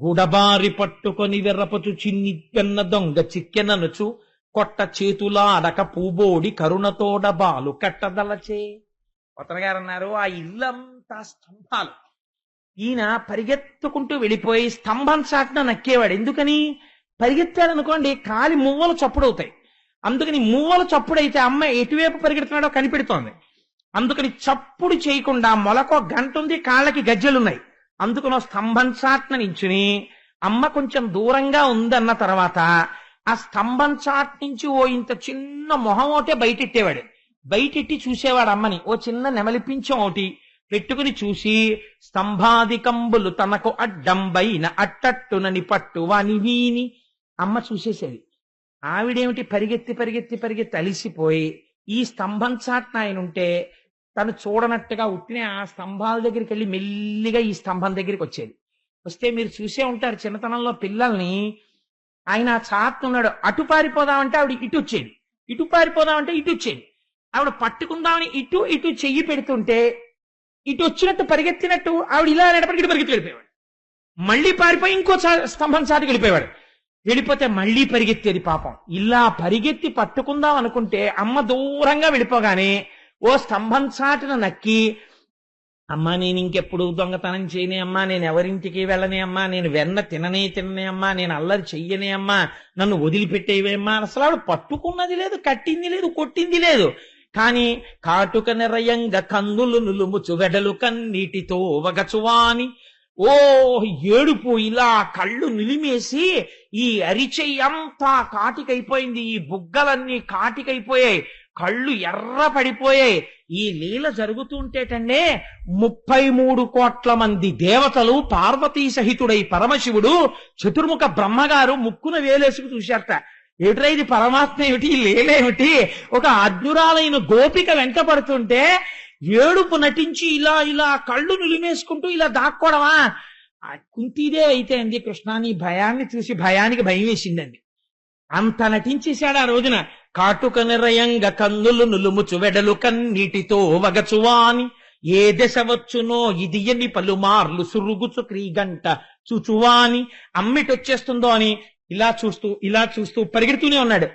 గుడబారి పట్టుకొని వెర్రపచు చిన్ని పెన్న దొంగ చిక్కెననుచు కొట్ట చేతులాడక పూబోడి కరుణతోడ బాలు కట్టదలచే. కొత్తన గారు అన్నారు, ఆ ఇల్లంతా స్తంభాలు. ఈయన పరిగెత్తుకుంటూ వెళ్ళిపోయి స్తంభం చాటున నక్కేవాడు. ఎందుకని? పరిగెత్తాడనుకోండి కాలి మువ్వలు చప్పుడవుతాయి. అందుకని మువ్వలు చప్పుడైతే అమ్మాయి ఎటువైపు పరిగెడుతున్నాడో కనిపెడుతోంది. అందుకని చప్పుడు చేయకుండా మొలకో గంట ఉంది, కాళ్ళకి గజ్జెలున్నాయి. అందుకని స్తంభం చాట్న నించుని అమ్మ కొంచెం దూరంగా ఉందన్న తర్వాత ఆ స్తంభం చాట్ నుంచి ఓ ఇంత చిన్న మొహం ఒకటే బయటెట్టేవాడు. బయటెట్టి చూసేవాడు అమ్మని. ఓ చిన్న నెమలిపించం ఒకటి పెట్టుకుని చూసి స్తంభాదికంబులు తనకు అడ్డంబైన అట్టట్టునని పట్టు వాని వీని అమ్మ చూసేసేది. ఆవిడేమిటి పరిగెత్తి పరిగెత్తి పరిగెత్తి అలిసిపోయి ఈ స్తంభం చాట్న ఆయన ఉంటే తను చూడనట్టుగా ఉట్టినే ఆ స్తంభాల దగ్గరికి వెళ్ళి మెల్లిగా ఈ స్తంభం దగ్గరికి వచ్చేది. వస్తే మీరు చూసే ఉంటారు చిన్నతనంలో పిల్లల్ని, ఆయన చాటున్నాడు అటు పారిపోదామంటే ఆవిడ ఇటు వచ్చేది, ఇటు పారిపోదామంటే ఇటు వచ్చేది. ఆవిడ పట్టుకుందామని ఇటు ఇటు చెయ్యి పెడుతుంటే ఇటు వచ్చినట్టు పరిగెత్తినట్టు ఆవిడ ఇలా అనేటప్పటికి ఇటు పరిగెత్తి వెళ్ళిపోయేవాడు. మళ్ళీ పారిపోయి ఇంకో స్తంభం చాటుకి వెళ్ళిపోయేవాడు. వెళ్ళిపోతే మళ్ళీ పరిగెత్తేది పాపం. ఇలా పరిగెత్తి పట్టుకుందాం అనుకుంటే అమ్మ దూరంగా వెళ్ళిపోగానే ఓ స్తంభం చాటున నక్కి, అమ్మా నేను ఇంకెప్పుడు దొంగతనం చేయనే అమ్మా, నేను ఎవరింటికి వెళ్ళనే అమ్మా, నేను వెన్న తిననే అమ్మా, నేను అల్లరి చెయ్యనే అమ్మా, నన్ను వదిలిపెట్టేవేమ్మా. అసలు ఆవిడ పట్టుకున్నది లేదు, కట్టింది లేదు, కొట్టింది లేదు. కానీ కాటుక నిరయంగ కందులు నులుముచు వెడలు కన్నీటితో వగచువాని ఓ ఏడుపు, ఇలా కళ్ళు నిలిమేసి ఈ అరిచెయ్యంతా కాటికైపోయింది, ఈ బుగ్గలన్నీ కాటికైపోయాయి, కళ్ళు ఎర్ర పడిపోయాయి. ఈ లీల జరుగుతుంటేటండే 33 కోట్ల మంది దేవతలు పార్వతీ సహితుడై పరమశివుడు చతుర్ముఖ బ్రహ్మగారు ముక్కున వేలేసుకు చూశారట. ఏమిట్రా ఇది పరమాత్మ ఏమిటి, లీలేమిటి? ఒక అజ్ఞురాలైన గోపిక వెంట పడుతుంటే ఏడుపు నటించి ఇలా ఇలా కళ్ళు నిలిమేసుకుంటూ ఇలా దాక్కోవడమా? కుంతిదే అయితే అంది, కృష్ణ నీ భయాన్ని చూసి భయానికి భయం వేసిందండి. అంత నటించేశాడు ఆ రోజున. కాటుక నిరయంగ కందులు నులుముచు వెడలు కన్నీటితో వగచువాని ఏ దశ వచ్చునో ఇది ఎన్ని పలుమార్లు సురుగుచు క్రీగంట చూచువాని. అమ్మిటొచ్చేస్తుందో అని ఇలా చూస్తూ పరిగెడుతూనే ఉన్నాడు.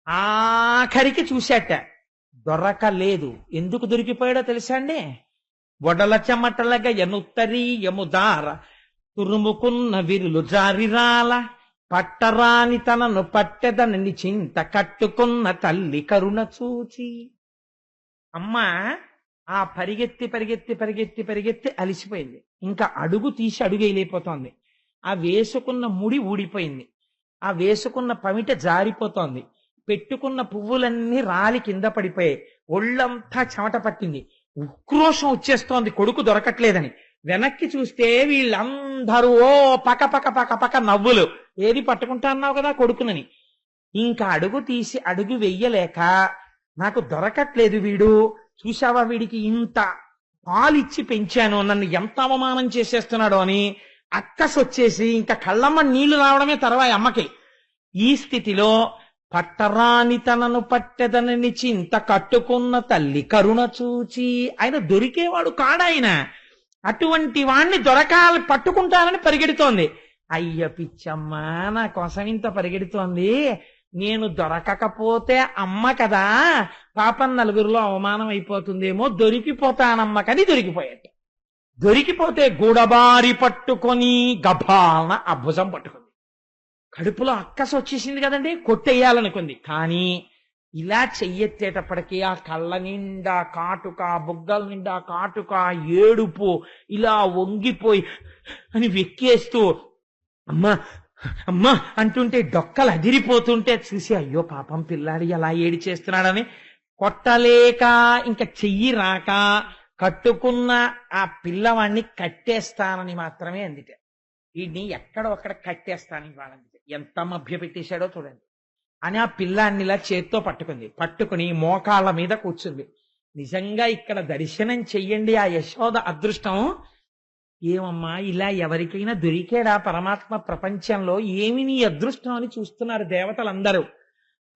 ఆఖరికి చూశాట, దొరకలేదు. ఎందుకు దొరికిపోయాడో తెలుసా అండి? వడల చెమటలగా ఎముదార తురుముకున్న విరులు జారిరాల పట్టరాని తనను పట్టెదనని చింత కట్టుకున్న తల్లి కరుణ చూచి. అమ్మ ఆ పరిగెత్తి పరిగెత్తి పరిగెత్తి పరిగెత్తి అలిసిపోయింది. ఇంకా అడుగు తీసి అడుగేయలేకపోతోంది. ఆ వేసుకున్న ముడి ఊడిపోయింది, ఆ వేసుకున్న పమిట జారిపోతోంది, పెట్టుకున్న పువ్వులన్నీ రాలి కింద పడిపోయాయి, ఒళ్ళంతా చెమట పట్టింది, ఉక్రోషం వచ్చేస్తోంది కొడుకు దొరకట్లేదని. వెనక్కి చూస్తే వీళ్ళందరూ ఓ పక పక పక పక నవ్వులు. ఏది పట్టుకుంటా అన్నావు కదా కొడుకునని. ఇంకా అడుగు తీసి అడుగు వెయ్యలేక, నాకు దొరకట్లేదు వీడు, చూశావా వీడికి ఇంత పాలిచ్చి పెంచాను, నన్ను ఎంత అవమానం చేసేస్తున్నాడో అని అక్కసొచ్చేసి ఇంకా కళ్ళమ్మ నీళ్లు రావడమే తర్వాయి అమ్మకి. ఈ స్థితిలో పట్టరాని తనను పట్టెదనని చింత కట్టుకున్న తల్లి కరుణ చూచి. ఆయన దొరికేవాడు కాడాయన, అటువంటి వాణ్ణి దొరకాలి పట్టుకుంటానని పరిగెడుతోంది. అయ్య పిచ్చమ్మా నా కోసం ఇంత పరిగెడుతోంది, నేను దొరకకపోతే అమ్మ కదా పాపం నలుగురిలో అవమానం అయిపోతుందేమో, దొరికిపోతానమ్మకని దొరికిపోయాట. దొరికిపోతే గూడబారి పట్టుకొని గభాలన ఆ భుజం పట్టుకుంది. కడుపులో అక్కస వచ్చేసింది కదండి, కొట్టేయాలనుకుంది. కానీ ఇలా చెయ్యెత్తేటప్పటికీ ఆ కళ్ళ నిండా కాటుక, బుగ్గల నిండా కాటుక, ఏడుపు, ఇలా వంగిపోయి అని వెక్కేస్తూ అమ్మా అమ్మా అంటుంటే డొక్కలు అదిరిపోతుంటే చూసి అయ్యో పాపం పిల్లాడి ఎలా ఏడి చేస్తున్నాడని కొట్టలేక ఇంకా చెయ్యి రాక కట్టుకున్న ఆ పిల్లవాడిని కట్టేస్తానని మాత్రమే అందితే. వీడిని ఎక్కడో అక్కడ కట్టేస్తానని వాళ్ళందితే ఎంత మభ్య పెట్టేశాడో చూడండి అని ఆ పిల్లాన్ని ఇలా చేత్తో పట్టుకుని మోకాళ్ళ మీద కూర్చుంది. నిజంగా ఇక్కడ దర్శనం చెయ్యండి ఆ యశోద అదృష్టం. ఏమమ్మా ఇలా ఎవరికైనా దొరికాడా పరమాత్మ ప్రపంచంలో? ఏమి నీ అదృష్టం అని చూస్తున్నారు దేవతలందరూ.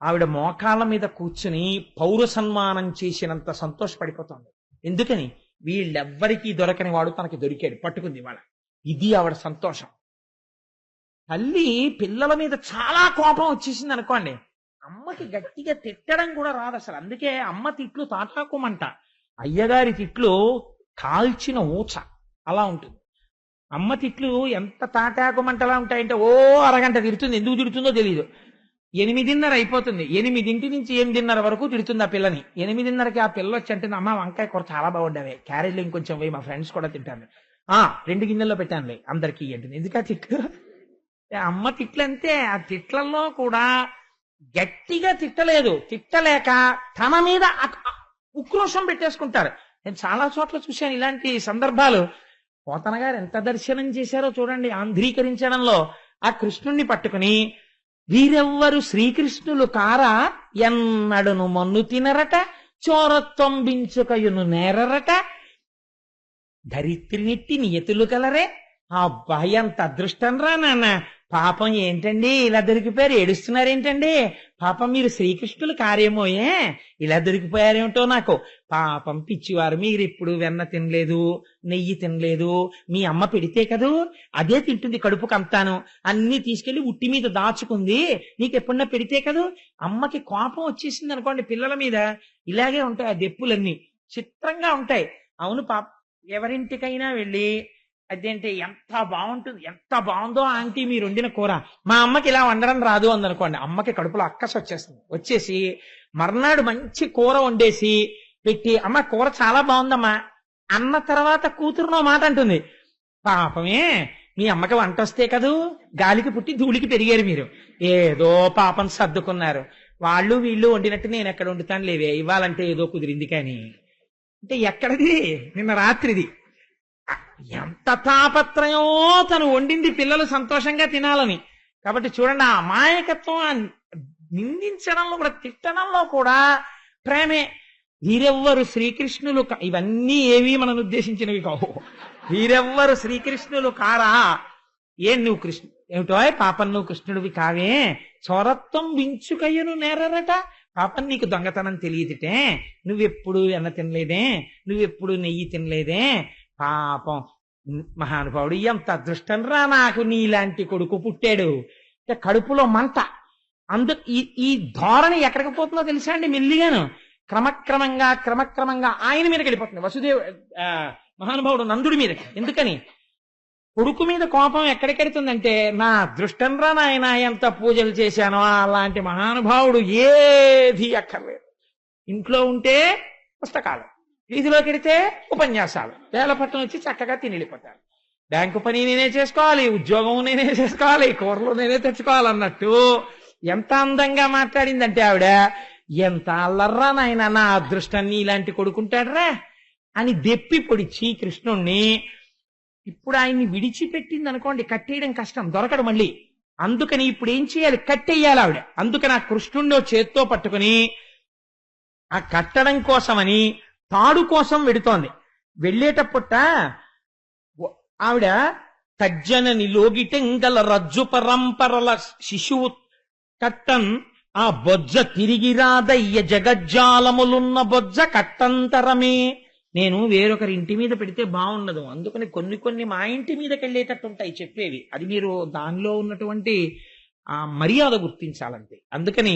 ఆవిడ మోకాళ్ళ మీద కూర్చుని పౌర సన్మానం చేసినంత సంతోషపడిపోతుంది. ఎందుకని? వీళ్ళెవ్వరికీ దొరకని వాడు తనకి దొరికాడు, పట్టుకుంది వాళ్ళ. ఇది ఆవిడ సంతోషం. తల్లి పిల్లల మీద చాలా కోపం వచ్చేసింది అనుకోండి, అమ్మకి గట్టిగా తిట్టడం కూడా రాదు అసలు. అందుకే అమ్మ తిట్లు తాటాకుమంట, అయ్యగారి తిట్లు కాల్చిన ఊచ అలా ఉంటుంది. అమ్మ తిట్లు ఎంత తాటాకుమంటలా ఉంటాయంటే ఓ అరగంట తిడుతుంది. ఎందుకు తిడుతుందో తెలియదు. 8:30 అయిపోతుంది, 8 నుంచి 8:30 వరకు తిడుతుంది ఆ పిల్లని. 8:30కి ఆ పిల్ల వచ్చి అంటే అమ్మ వంకాయ కూర చాలా బాగుండవే, క్యారేజ్లో ఇంకొంచెం వేయి, మా ఫ్రెండ్స్ కూడా తింటాను. 2 గిన్నెల్లో పెట్టానులే అందరికీ అంటుంది. ఎందుకు ఆ తిట్లు? అమ్మ తిట్లంతే. ఆ తిట్లలో కూడా గట్టిగా తిట్టలేదు, తిట్టలేక తన మీద ఉక్రోషం పెట్టేసుకుంటారు. నేను చాలా చోట్ల చూశాను ఇలాంటి సందర్భాలు. పోతన గారు ఎంత దర్శనం చేశారో చూడండి ఆంధ్రీకరించడంలో. ఆ కృష్ణుణ్ణి పట్టుకుని వీరెవ్వరు శ్రీకృష్ణులు కారా, ఎన్నడును మన్ను తినరట, చోరత్వం బించుకయును నేరరట, ధరిత్రినిట్టి నియతులు కలరే. అబ్బా ఎంత అదృష్టం రా నాన్న. పాపం ఏంటండి ఇలా దొరికిపోయారు, ఏడుస్తున్నారేంటండి? పాపం మీరు శ్రీకృష్ణులు కార్యమోయే, ఇలా దొరికిపోయారేమిటో నాకు. పాపం పిచ్చివారు, మీరు ఎప్పుడు వెన్న తినలేదు, నెయ్యి తినలేదు, మీ అమ్మ పెడితే కదూ అదే తింటుంది కడుపుకు అంతాను, అన్ని తీసుకెళ్లి ఉట్టి మీద దాచుకుంది, నీకు ఎప్పుడన్నా పెడితే కదూ. అమ్మకి కోపం వచ్చేసింది అనుకోండి పిల్లల మీద, ఇలాగే ఉంటాయి ఆ దెప్పులన్నీ, చిత్రంగా ఉంటాయి. అవును పాప, ఎవరింటికైనా వెళ్ళి అదేంటి ఎంత బాగుంటుంది, ఎంత బాగుందో ఆంటీ మీరు వండిన కూర, మా అమ్మకి ఇలా వండడం రాదు అందనుకోండి, అమ్మకి కడుపులో అక్కసు వచ్చేసి మర్నాడు మంచి కూర వండేసి పెట్టి అమ్మ కూర చాలా బాగుందమ్మా అన్న తర్వాత కూతురునో మాట అంటుంది. పాపమే మీ అమ్మకి వంట వస్తే కదూ, గాలికి పుట్టి ధూళికి పెరిగారు మీరు, ఏదో పాపం సర్దుకున్నారు. వాళ్ళు వీళ్ళు వండినట్టు నేను ఎక్కడ వండుతాను లేవే, ఇవ్వాలంటే ఏదో కుదిరింది కానీ అంటే ఎక్కడది, నిన్న రాత్రిది. ఎంత తాపత్రయమో తను వండింది పిల్లలు సంతోషంగా తినాలని. కాబట్టి చూడండి ఆ అమాయకత్వం నిందించడంలో కూడా తిట్టడంలో కూడా ప్రేమే. వీరెవ్వరు శ్రీకృష్ణులు ఇవన్నీ ఏవి మనం ఉద్దేశించినవి కావు. వీరెవ్వరు శ్రీకృష్ణులు కారా, నువ్వు కృష్ణు ఏమిటో పాపం, నువ్వు కృష్ణుడివి కావే, చోరత్వం వించుకయ్యను నేరరట. పాపం నీకు దొంగతనం తెలియదుటే, నువ్వెప్పుడు వెన్న తినలేదే, నువ్వెప్పుడు నెయ్యి తినలేదే. పాపం మహానుభావుడు, ఎంత అదృష్టం రా నాకు నీలాంటి కొడుకు పుట్టాడు. కడుపులో మంట. ఈ ధోరణి ఎక్కడికి పోతుందో తెలుసా అండి? మెల్లిగాను క్రమక్రమంగా ఆయన మీదకి వెళ్ళిపోతుంది. వసుదేవ మహానుభావుడు నందుడి మీదకి. ఎందుకని? కొడుకు మీద కోపం ఎక్కడికెడుతుందంటే, నా అదృష్టం రా నాయన ఎంత పూజలు చేశానో. అలాంటి మహానుభావుడు ఏది అక్కర్లేదు. ఇంట్లో ఉంటే పుస్తకాలు, వీధిలోకి వెడితే ఉపన్యాసాలు, వేలపట్నం వచ్చి చక్కగా తిని వెళ్ళిపోతారు. బ్యాంకు పని నేనే చేసుకోవాలి, ఉద్యోగం నేనే చేసుకోవాలి, కూరలు నేనే తెచ్చుకోవాలన్నట్టు ఎంత అందంగా మాట్లాడిందంటే ఆవిడ, ఎంత అల్లర్రా నాయన, నా అదృష్టాన్ని ఇలాంటి కొడుకుంటాడరా అని దెప్పి పొడిచి కృష్ణుణ్ణి. ఇప్పుడు ఆయన్ని విడిచిపెట్టింది అనుకోండి, కట్టేయడం కష్టం, దొరకడు మళ్ళీ. అందుకని ఇప్పుడు ఏం చేయాలి? కట్టేయాలి ఆవిడ. అందుకని ఆ కృష్ణుణ్ణి చేత్తో పట్టుకుని ఆ కట్టడం కోసమని తాడు కోసం వెడుతోంది. వెళ్ళేటప్పుట ఆవిడ తజ్జనని లోగిటెంగల రజ్జు పరంపరల శిశువు కట్టం ఆ బొజ్జ తిరిగి రాదయ్య జగజ్జాలములున్న బొజ్జ కట్టంతరమే. నేను వేరొకరి ఇంటి మీద పెడితే బాగుండదు, అందుకని కొన్ని మా ఇంటి మీదకి వెళ్ళేటట్టు ఉంటాయి చెప్పేవి. అది మీరు దానిలో ఉన్నటువంటి ఆ మర్యాద గుర్తించాలంటే. అందుకని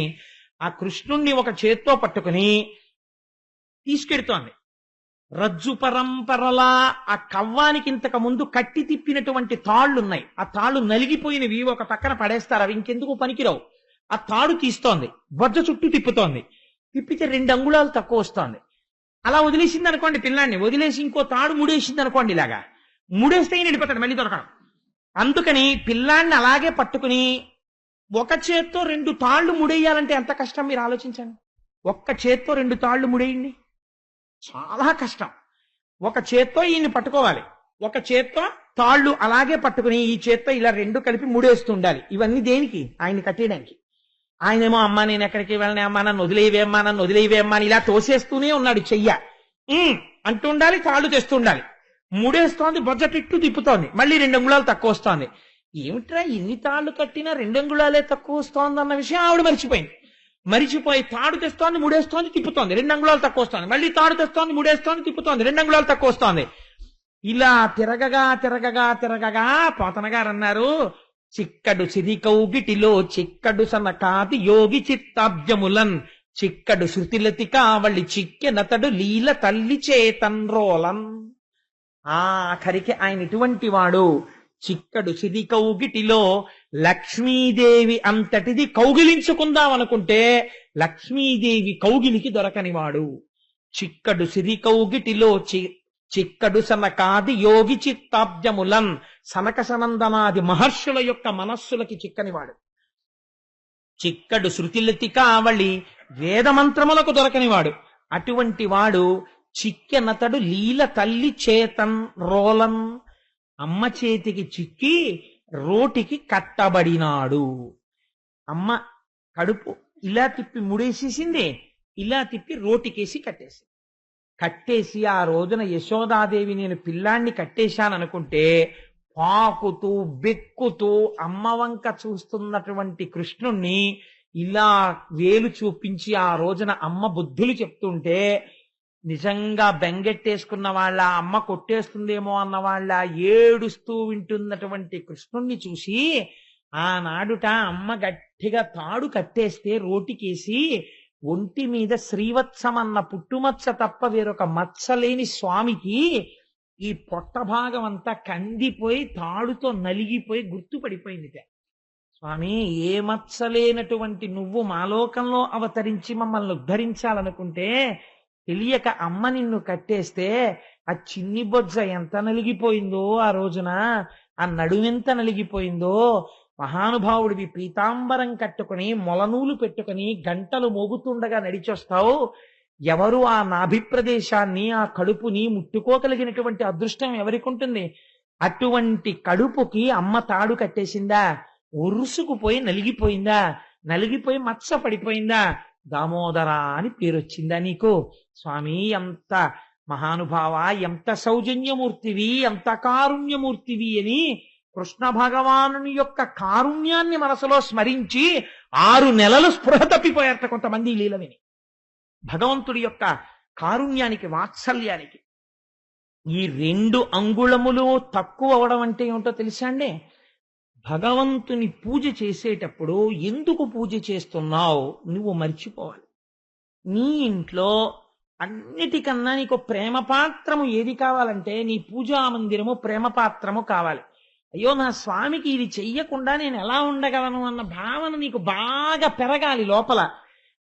ఆ కృష్ణుణ్ణి ఒక చేత్తో పట్టుకుని తీసుకెడుతోంది. రజ్జు పరంపరలా ఆ కవ్వానికి ఇంతకు ముందు కట్టి తిప్పినటువంటి తాళ్లున్నాయి, ఆ తాళ్లు నలిగిపోయినవి ఒక పక్కన పడేస్తారు, అవి ఇంకెందుకు పనికిరావు. ఆ తాడు తీస్తోంది, బొజ్జ చుట్టూ తిప్పుతోంది. తిప్పితే 2 అంగుళాలు తక్కువ వస్తోంది. అలా వదిలేసింది అనుకోండి పిల్లాన్ని, వదిలేసి ఇంకో తాడు ముడేసింది అనుకోండి, ఇలాగా ముడేస్తే ఈయన వెళ్ళిపోతాడు మళ్ళీ దొరకడం. అందుకని పిల్లాన్ని అలాగే పట్టుకుని ఒక చేత్తో 2 తాళ్లు ముడేయాలంటే ఎంత కష్టం మీరు ఆలోచించండి. ఒక్క చేత్తో 2 తాళ్లు ముడేయండి, చాలా కష్టం. ఒక చేత్తో ఈయన్ని పట్టుకోవాలి, ఒక చేత్తో తాళ్లు అలాగే పట్టుకుని ఈ చేత్తో ఇలా 2 కలిపి ముడేస్తూ ఉండాలి. ఇవన్నీ దేనికి? ఆయన్ని కట్టేయడానికి. ఆయనేమో అమ్మా నేను ఎక్కడికి వెళ్ళనే అమ్మా, నన్ను వదిలేవేమ్మా, నన్ను వదిలేవేమ్మా అని ఇలా తోసేస్తూనే ఉన్నాడు. చెయ్య అంటూ ఉండాలి, తాళ్లు తెస్తూ ఉండాలి. ముడేస్తోంది, బొజ్జటిట్టు తిప్పుతోంది, మళ్ళీ 2 అంగుళాలు తక్కువ వస్తోంది. ఏమిట్రా ఇన్ని తాళ్లు కట్టినా 2 అంగుళాలే తక్కువ వస్తోంది అన్న విషయం ఆవిడ మర్చిపోయింది. మరిచిపోయి తాడు తెస్తోంది, ముడేస్తోంది, తిప్పుతోంది, 2 అంగుళాలు తక్కువ వస్తోంది, మళ్ళీ తాడు తెస్తోంది, ముడేస్తోంది, తిప్పుతోంది, 2 అంగుళాలు తక్కువ వస్తోంది. ఇలా తిరగగా తిరగగా తిరగగా పోతన గారు అన్నారు, చిక్కడు సిరికౌగిటిలో చిక్కడు సనకాది యోగి చిత్తాబ్జములన్ చిక్కడు శృతిలతి కావళి చిక్కెనతడు లీల తల్లి చేతన్రోలన్. ఆఖరికి ఆయన ఇటువంటి వాడు. చిక్కడు సిరి కౌగిటిలో లక్ష్మీదేవి అంతటిది కౌగిలించుకుందాం అనుకుంటే లక్ష్మీదేవి కౌగిలికి దొరకనివాడు. చిక్కడు సిరి కౌగిటిలో చిక్కడు సనకాది యోగి చిత్తాబ్జములన్ సనక సనందనాది మహర్షుల యొక్క మనస్సులకి చిక్కనివాడు. చిక్కడు శృతిలతి కావళి వేదమంత్రములకు దొరకనివాడు. అటువంటి వాడు చిక్కెనతడు లీల తల్లి చేతన్ రోలన్, అమ్మ చేతికి చిక్కి రోటికి కట్టబడినాడు. అమ్మ కడుపు ఇలా తిప్పి ముడేసేసింది, ఇలా తిప్పి రోటికేసి కట్టేసి ఆ రోజున యశోదాదేవి నేను పిల్లాన్ని కట్టేశాననుకుంటే పాకుతూ బెక్కుతూ అమ్మ వంక చూస్తున్నటువంటి కృష్ణుణ్ణి ఇలా వేలు చూపించి ఆ రోజున అమ్మ బుద్ధులు చెప్తుంటే నిజంగా బెంగెట్టేసుకున్న వాళ్ళ, అమ్మ కొట్టేస్తుందేమో అన్న వాళ్ళ ఏడుస్తూ వింటున్నటువంటి కృష్ణుణ్ణి చూసి ఆనాడుట అమ్మ గట్టిగా తాడు కట్టేస్తే రోటికేసి ఒంటి మీద శ్రీవత్సమన్న పుట్టుమచ్చ తప్ప వేరొక మచ్చలేని స్వామికి ఈ పొట్ట భాగం అంతా కందిపోయి తాడుతో నలిగిపోయి గుర్తుపడిపోయింది. స్వామి, ఏ మచ్చలేనటువంటి నువ్వు మాలోకంలో అవతరించి మమ్మల్ని ఉద్ధరించాలనుకుంటే తెలియక అమ్మ నిన్ను కట్టేస్తే ఆ చిన్ని బొజ్జ ఎంత నలిగిపోయిందో, ఆ రోజున ఆ నడుమెంత నలిగిపోయిందో. మహానుభావుడివి పీతాంబరం కట్టుకుని మొలనూలు పెట్టుకుని గంటలు మోగుతుండగా నడిచొస్తావు. ఎవరు ఆ నాభి ప్రదేశాన్ని, ఆ కడుపుని ముట్టుకోగలిగినటువంటి అదృష్టం ఎవరికి ఉంటుంది? అటువంటి కడుపుకి అమ్మ తాడు కట్టేసిందా? ఉరుసుకుపోయి నలిగిపోయిందా? నలిగిపోయి మచ్చ పడిపోయిందా? దామోదర అని పేరొచ్చిందా నీకు? స్వామి, ఎంత మహానుభావ, ఎంత సౌజన్యమూర్తివి, ఎంత కారుణ్యమూర్తివి అని కృష్ణ భగవానుని యొక్క కారుణ్యాన్ని మనసులో స్మరించి 6 నెలలు స్పృహ తప్పిపోయారట కొంతమంది లీల విని. భగవంతుడి యొక్క కారుణ్యానికి, వాత్సల్యానికి. ఈ 2 అంగుళములు తక్కువ అవడం అంటే ఏమిటో తెలుసా అండి? భగవంతుని పూజ చేసేటప్పుడు ఎందుకు పూజ చేస్తున్నావు నువ్వు మర్చిపోవాలి. నీ ఇంట్లో అన్నిటికన్నా నీకు ప్రేమపాత్రము ఏది కావాలంటే నీ పూజా మందిరము ప్రేమపాత్రము కావాలి. అయ్యో, నా స్వామికి ఇది చెయ్యకుండా నేను ఎలా ఉండగలను అన్న భావన నీకు బాగా పెరగాలి లోపల.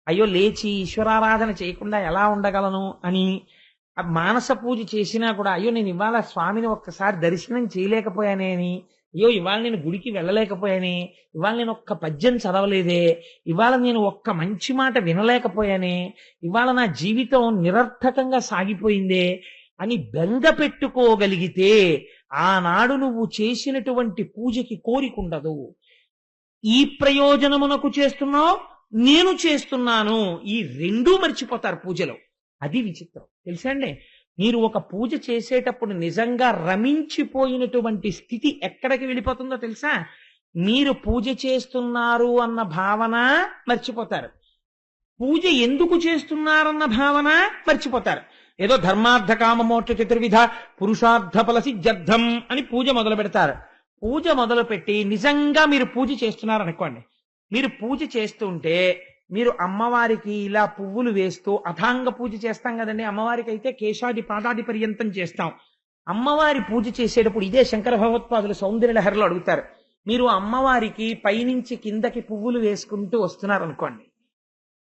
అయ్యో, లేచి ఈశ్వరారాధన చేయకుండా ఎలా ఉండగలను అని. మానస పూజ చేసినా కూడా అయ్యో నేను ఇవాళ స్వామిని ఒక్కసారి దర్శనం చేయలేకపోయానే అని, అయ్యో ఇవాళ నేను గుడికి వెళ్ళలేకపోయానే, ఇవాళ నేను ఒక్క పద్యం చదవలేదే, ఇవాళ నేను ఒక్క మంచి మాట వినలేకపోయానే, ఇవాళ నా జీవితం నిరర్థకంగా సాగిపోయిందే అని బెంగ పెట్టుకోగలిగితే ఆనాడు నువ్వు చేసినటువంటి పూజకి కోరికుండదు. ఈ ప్రయోజనమునకు చేస్తున్నావు, నేను చేస్తున్నాను, ఈ 2 మర్చిపోతారు పూజలో. అది విచిత్రం తెలుసా అండి? మీరు ఒక పూజ చేసేటప్పుడు నిజంగా రమించిపోయినటువంటి స్థితి ఎక్కడికి వెళ్ళిపోతుందో తెలుసా? మీరు పూజ చేస్తున్నారు అన్న భావన మర్చిపోతారు, పూజ ఎందుకు చేస్తున్నారన్న భావన మర్చిపోతారు. ఏదో ధర్మార్థ కామ మోక్ష చతుర్విధ పురుషార్థ ఫల సిద్ధ్యర్థం అని పూజ మొదలు పెడతారు. పూజ మొదలు పెట్టి నిజంగా మీరు పూజ చేస్తున్నారనుకోండి, మీరు పూజ చేస్తుంటే మీరు అమ్మవారికి ఇలా పువ్వులు వేస్తూ అథాంగ పూజ చేస్తాం కదండి. అమ్మవారికి అయితే కేశాది పాదాది పర్యంతం చేస్తాం. అమ్మవారి పూజ చేసేటప్పుడు ఇదే శంకర భగవత్పాదులు సౌందర్య లహరిలో అడుగుతారు. మీరు అమ్మవారికి పైనుంచి కిందకి పువ్వులు వేసుకుంటూ వస్తున్నారనుకోండి,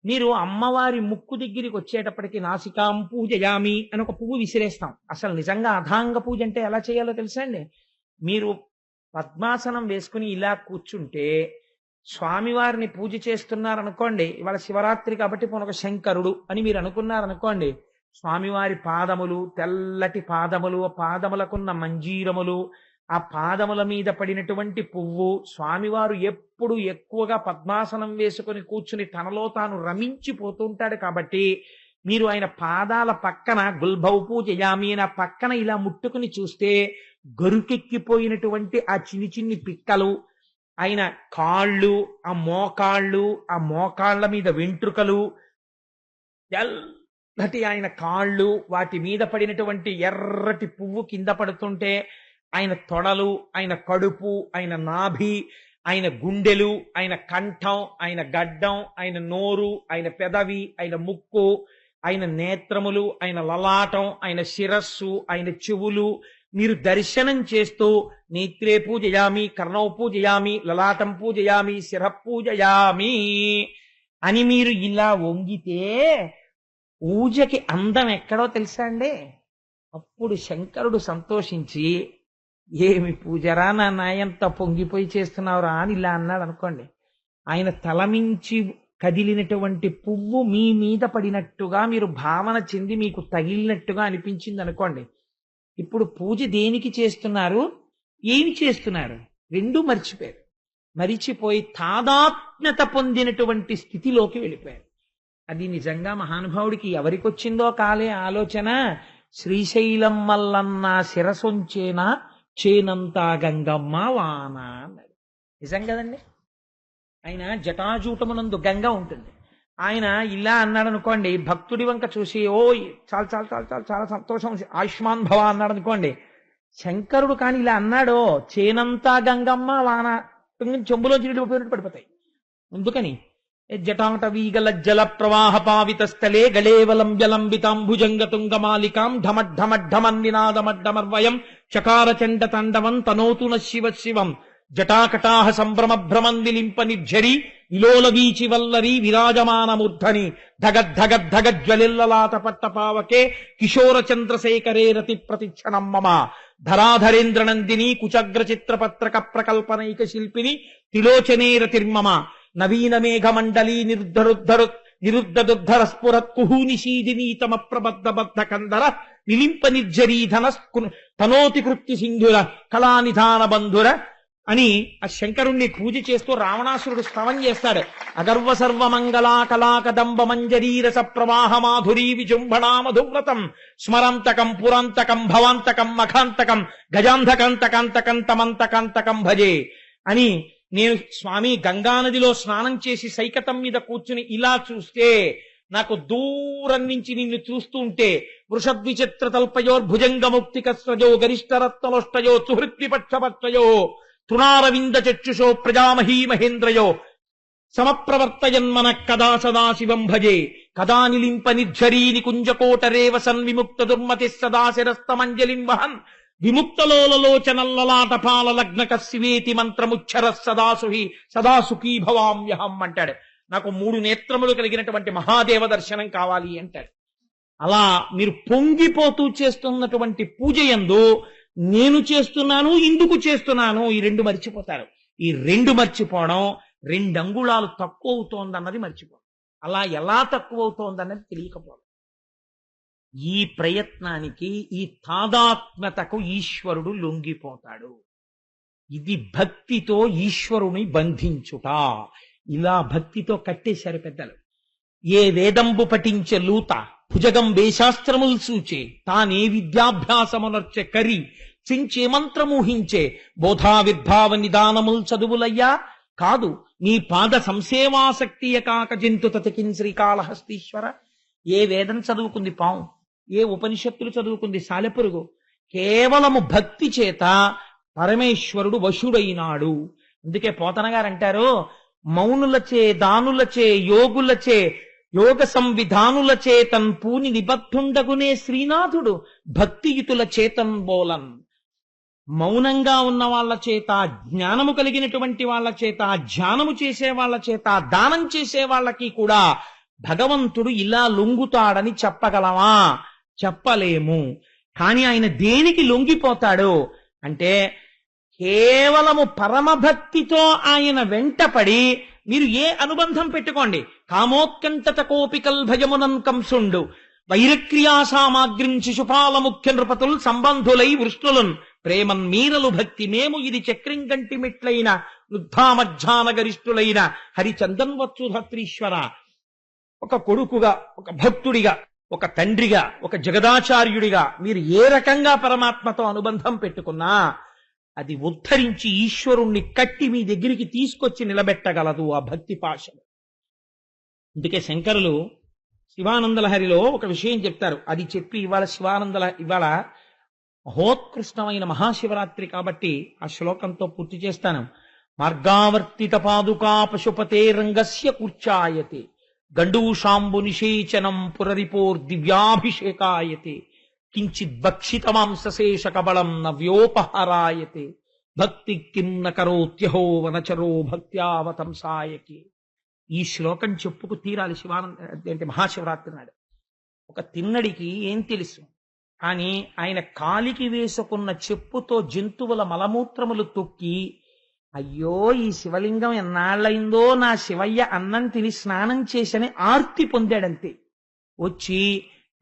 మీరు అమ్మవారి ముక్కు దగ్గరికి వచ్చేటప్పటికి నాసికాం పూజయామి అని ఒక పువ్వు విసిరేస్తాం. అసలు నిజంగా అథాంగ పూజ అంటే ఎలా చేయాలో తెలుసా అండి? మీరు పద్మాసనం వేసుకుని ఇలా కూర్చుంటే స్వామివారిని పూజ చేస్తున్నారనుకోండి, ఇవాళ శివరాత్రి కాబట్టి పోనొక శంకరుడు అని మీరు అనుకున్నారనుకోండి, స్వామివారి పాదములు, తెల్లటి పాదములు, ఆ పాదములకున్న మంజీరములు, ఆ పాదముల మీద పడినటువంటి పువ్వు, స్వామివారు ఎప్పుడు ఎక్కువగా పద్మాసనం వేసుకుని కూర్చుని తనలో తాను రమించిపోతుంటాడు కాబట్టి మీరు ఆయన పాదాల పక్కన గుల్భౌ పూజయామి అని ఆ పక్కన ఇలా ముట్టుకుని చూస్తే గరుకెక్కిపోయినటువంటి ఆ చిన్ని చిన్ని పిక్కలు, ఆయన కాళ్ళు, ఆ మోకాళ్ళ మీద వెంట్రుకలు, తెల్లటి ఆయన కాళ్ళు, వాటి మీద పడినటువంటి ఎర్రటి పువ్వు కింద పడుతుంటే ఆయన తొడలు, ఆయన కడుపు, ఆయన నాభి, ఆయన గుండెలు, ఆయన కంఠం, ఆయన గడ్డం, ఆయన నోరు, ఆయన పెదవి, ఆయన ముక్కు, ఆయన నేత్రములు, ఆయన లలాటం, ఆయన శిరస్సు, ఆయన చెవులు మీరు దర్శనం చేస్తూ నేత్రే పూజయామి, కర్ణౌ పూజయామి, లలాటం పూజయామి, శిర పూజయామి అని మీరు ఇలా వంగితే పూజకి అందం ఎక్కడో తెలుసా అండి? అప్పుడు శంకరుడు సంతోషించి, ఏమి పూజరా నా నాయంత పొంగిపోయి చేస్తున్నావురా అని ఇలా అన్నాడు అనుకోండి. ఆయన తలమించి కదిలినటువంటి పువ్వు మీ మీద పడినట్టుగా మీరు భావన చెంది మీకు తగిలినట్టుగా అనిపించింది అనుకోండి. ఇప్పుడు పూజ దేనికి చేస్తున్నారు, ఏమి చేస్తున్నారు? రెండూ మర్చిపోయారు. మరిచిపోయి తాదాత్మ్యత పొందినటువంటి స్థితిలోకి వెళ్ళిపోయారు. అది నిజంగా మహానుభావుడికి ఎవరికొచ్చిందో కాలే ఆలోచన. శ్రీశైలం మల్లన్న శిరసొంచేనా చేనంతా గంగమ్మ వాన అన్నాడు. నిజం కదండి. ఆయన జటాజూటమునందు గంగ ఉంటుంది. ఆయన ఇలా అన్నాడు అనుకోండి, భక్తుడి వంక చూసి ఓ చాలా చాలా చాలా చాలా చాలా సంతోషం ఆయుష్మాన్ భవ అన్నాడు అనుకోండి. శంకరుడు కానీ ఇలా అన్నాడో చేనంతా గంగమ్మ వాన చెంబులో చిరుడిపోయినట్టు పడిపోతాయి. అందుకని జటాటవీగల జల ప్రవాహ పావిత స్థలే గళేవలం జలంబితాంభుజంగ తుంగమాలికాం ఢమడ్ఢమడ్ఢమన్నినాదమడ్డమర్వయం చకార చండ తాండవం తనోతు శివ శివం జటాకటాహ సంభ్రమ భ్రమందిలింప నిర్ఝరి విలోల వీచి వల్లరి విరాజమానమూర్ధని ధగద్ధగద్ధగజ్వలిల్లలాట పట్టపావకే కిశోర చంద్రశేఖరే రతి ప్రతిక్షణం మమ ధరాధరేంద్ర నందిని కుచగ్ర చిత్రపత్రక ప్రకల్పనైక శిల్పిని తిలోచనే రతిర్మమ నవీన మేఘమండలీ నిరుద్ధరుద్ధర స్ఫురత్ కుహూనిషీదినీతమ ప్రబద్ధ బద్ధ కందర నిలింప నిర్జరీధన తనోతి కృత్తి సింధుర కళానిధాన బంధుర అని ఆ శంకరుణ్ణి పూజ చేస్తూ రావణాసురుడు స్తవం చేస్తాడు. అగర్వ సర్వమంగళా కళాకదంబ మంజరీరస ప్రవాహ మాధురీ విజృంభణా మధువ్రతం స్మరంతకం పురాంతకం భవాంతకం మఖాంతకం గజాంధకాంతకాంతకం తమంతకాంతకం భజే అని నేను స్వామి గంగానదిలో స్నానం చేసి సైకతం మీద కూర్చుని ఇలా చూస్తే నాకు దూరం నుంచి నిన్ను చూస్తూ ఉంటే వృషద్విచిత్ర తల్పయోర్భుజంగముక్తికస్వజో గరిష్టరత్నలోష్టయో సుహృద్విపక్షపక్షయో తృణారవింద చక్షుషో ప్రజామహీ మహేంద్రయో సమప్రవర్తయన్మన కదా సదాశివం భజే కదా నిలింప నిర్ఝరీ నికుంజకోటరేవ సన్విముక్త దుర్మతి సదాశిరస్తమంజలిం వహన్ విముక్తలోలలోచనల్లలాటపాల లగ్నక శివేతి మంత్రముచ్చర సదాసుఖీ భవామ్యహం అంటాడు. నాకు 3 నేత్రములు కలిగినటువంటి మహాదేవ దర్శనం కావాలి అంటాడు. అలా మీరు పొంగిపోతూ చేస్తున్నటువంటి పూజ యందు నేను చేస్తున్నాను, ఇందుకు చేస్తున్నాను, ఈ 2 మర్చిపోతారు. ఈ 2 మర్చిపోవడం 2 అంగుళాలు తక్కువ అవుతోందన్నది మర్చిపోవడం. అలా ఎలా తక్కువ అవుతోందన్నది తెలియకపోవడం. ఈ ప్రయత్నానికి, ఈ తాదాత్మ్యతకు ఈశ్వరుడు లొంగిపోతాడు. ఇది భక్తితో ఈశ్వరుని బంధించుట. ఇలా భక్తితో కట్టేశారు పెద్దలు. ఏ వేదంబు పఠించే లూత భుజగం వేశాస్త్రములు సూచే తానే విద్యాభ్యాసమునర్చె కరి చించే మంత్రమూహించే బోధా విద్భావ నిదానముల్ చదువులయ్యా కాదు నీ పాద సంసేవాసక్తియ కాక జంతు తతికిన్ శ్రీకాళహస్తీశ్వర. ఏ వేదం చదువుకుంది పాము, ఏ ఉపనిషత్తులు చదువుకుంది సాలెపురుగు. కేవలము భక్తి చేత పరమేశ్వరుడు వశుడైనాడు. అందుకే పోతన గారు అంటారు, మౌనులచే దానులచే యోగులచే యోగ సంవిధానులచే తన్ పూని నిబద్ధుండగునే శ్రీనాథుడు భక్తియుతుల చేతన్ బోలన్. మౌనంగా ఉన్న వాళ్ళ చేత, జ్ఞానము కలిగినటువంటి వాళ్ళ చేత, ధ్యానము చేసే వాళ్ళ చేత, దానం చేసే వాళ్ళకి కూడా భగవంతుడు ఇలా లొంగుతాడని చెప్పగలమా? చెప్పలేము. కానీ ఆయన దేనికి లొంగిపోతాడు అంటే కేవలము పరమభక్తితో ఆయన వెంటపడి మీరు ఏ అనుబంధం పెట్టుకోండి, కామోత్కంఠత కోపికల్ భయమునన్ కంసుండు వైరక్రియా సామాగ్రిం శిశుపాల ముఖ్య నృపతుల్ సంబంధులై వృష్ణులున్ ప్రేమన్ మీరలు భక్తి మేము ఇది చక్రింకంటి మెట్లైన వృద్ధామధ్యాన గరిష్ఠులైన హరిచందన్ వత్సుధత్రీశ్వర. ఒక కొడుకుగా, ఒక భక్తుడిగా, ఒక తండ్రిగా, ఒక జగదాచార్యుడిగా మీరు ఏ రకంగా పరమాత్మతో అనుబంధం పెట్టుకున్నా అది ఉద్ధరించి ఈశ్వరుణ్ణి కట్టి మీ దగ్గరికి తీసుకొచ్చి నిలబెట్టగలదు ఆ భక్తి పాశం. అందుకే శంకరులు శివానందలహరిలో ఒక విషయం చెప్తారు. అది చెప్పి ఇవాళ మహోత్కృష్టమైన మహాశివరాత్రి కాబట్టి ఆ శ్లోకంతో పూర్తి చేస్తాను. మార్గావర్తిత పాదుకా పశుపతే రంగస్య కూర్చాయతే గండూషాంబు నిషేచనం పురరిపోర్దివ్యాభిషేకాయతే కించిత్ భక్షిత మాంసశేష కబళం నవ్యోపహారాయతే భక్తి కిం న కరోత్యహో వనచరో భక్త్యావతంసాయకి. ఈ శ్లోకం చెప్పుకు తీరాలి శివానంద మహాశివరాత్రి నాడు. ఒక తిన్నడికి ఏం తెలుసు, కానీ ఆయన కాలికి వేసుకున్న చెప్పుతో జంతువుల మలమూత్రములు తొక్కి అయ్యో ఈ శివలింగం ఎన్నాళ్ళైందో నా శివయ్య అన్నం తిని స్నానం చేసని ఆర్తి పొందాడంతే. వచ్చి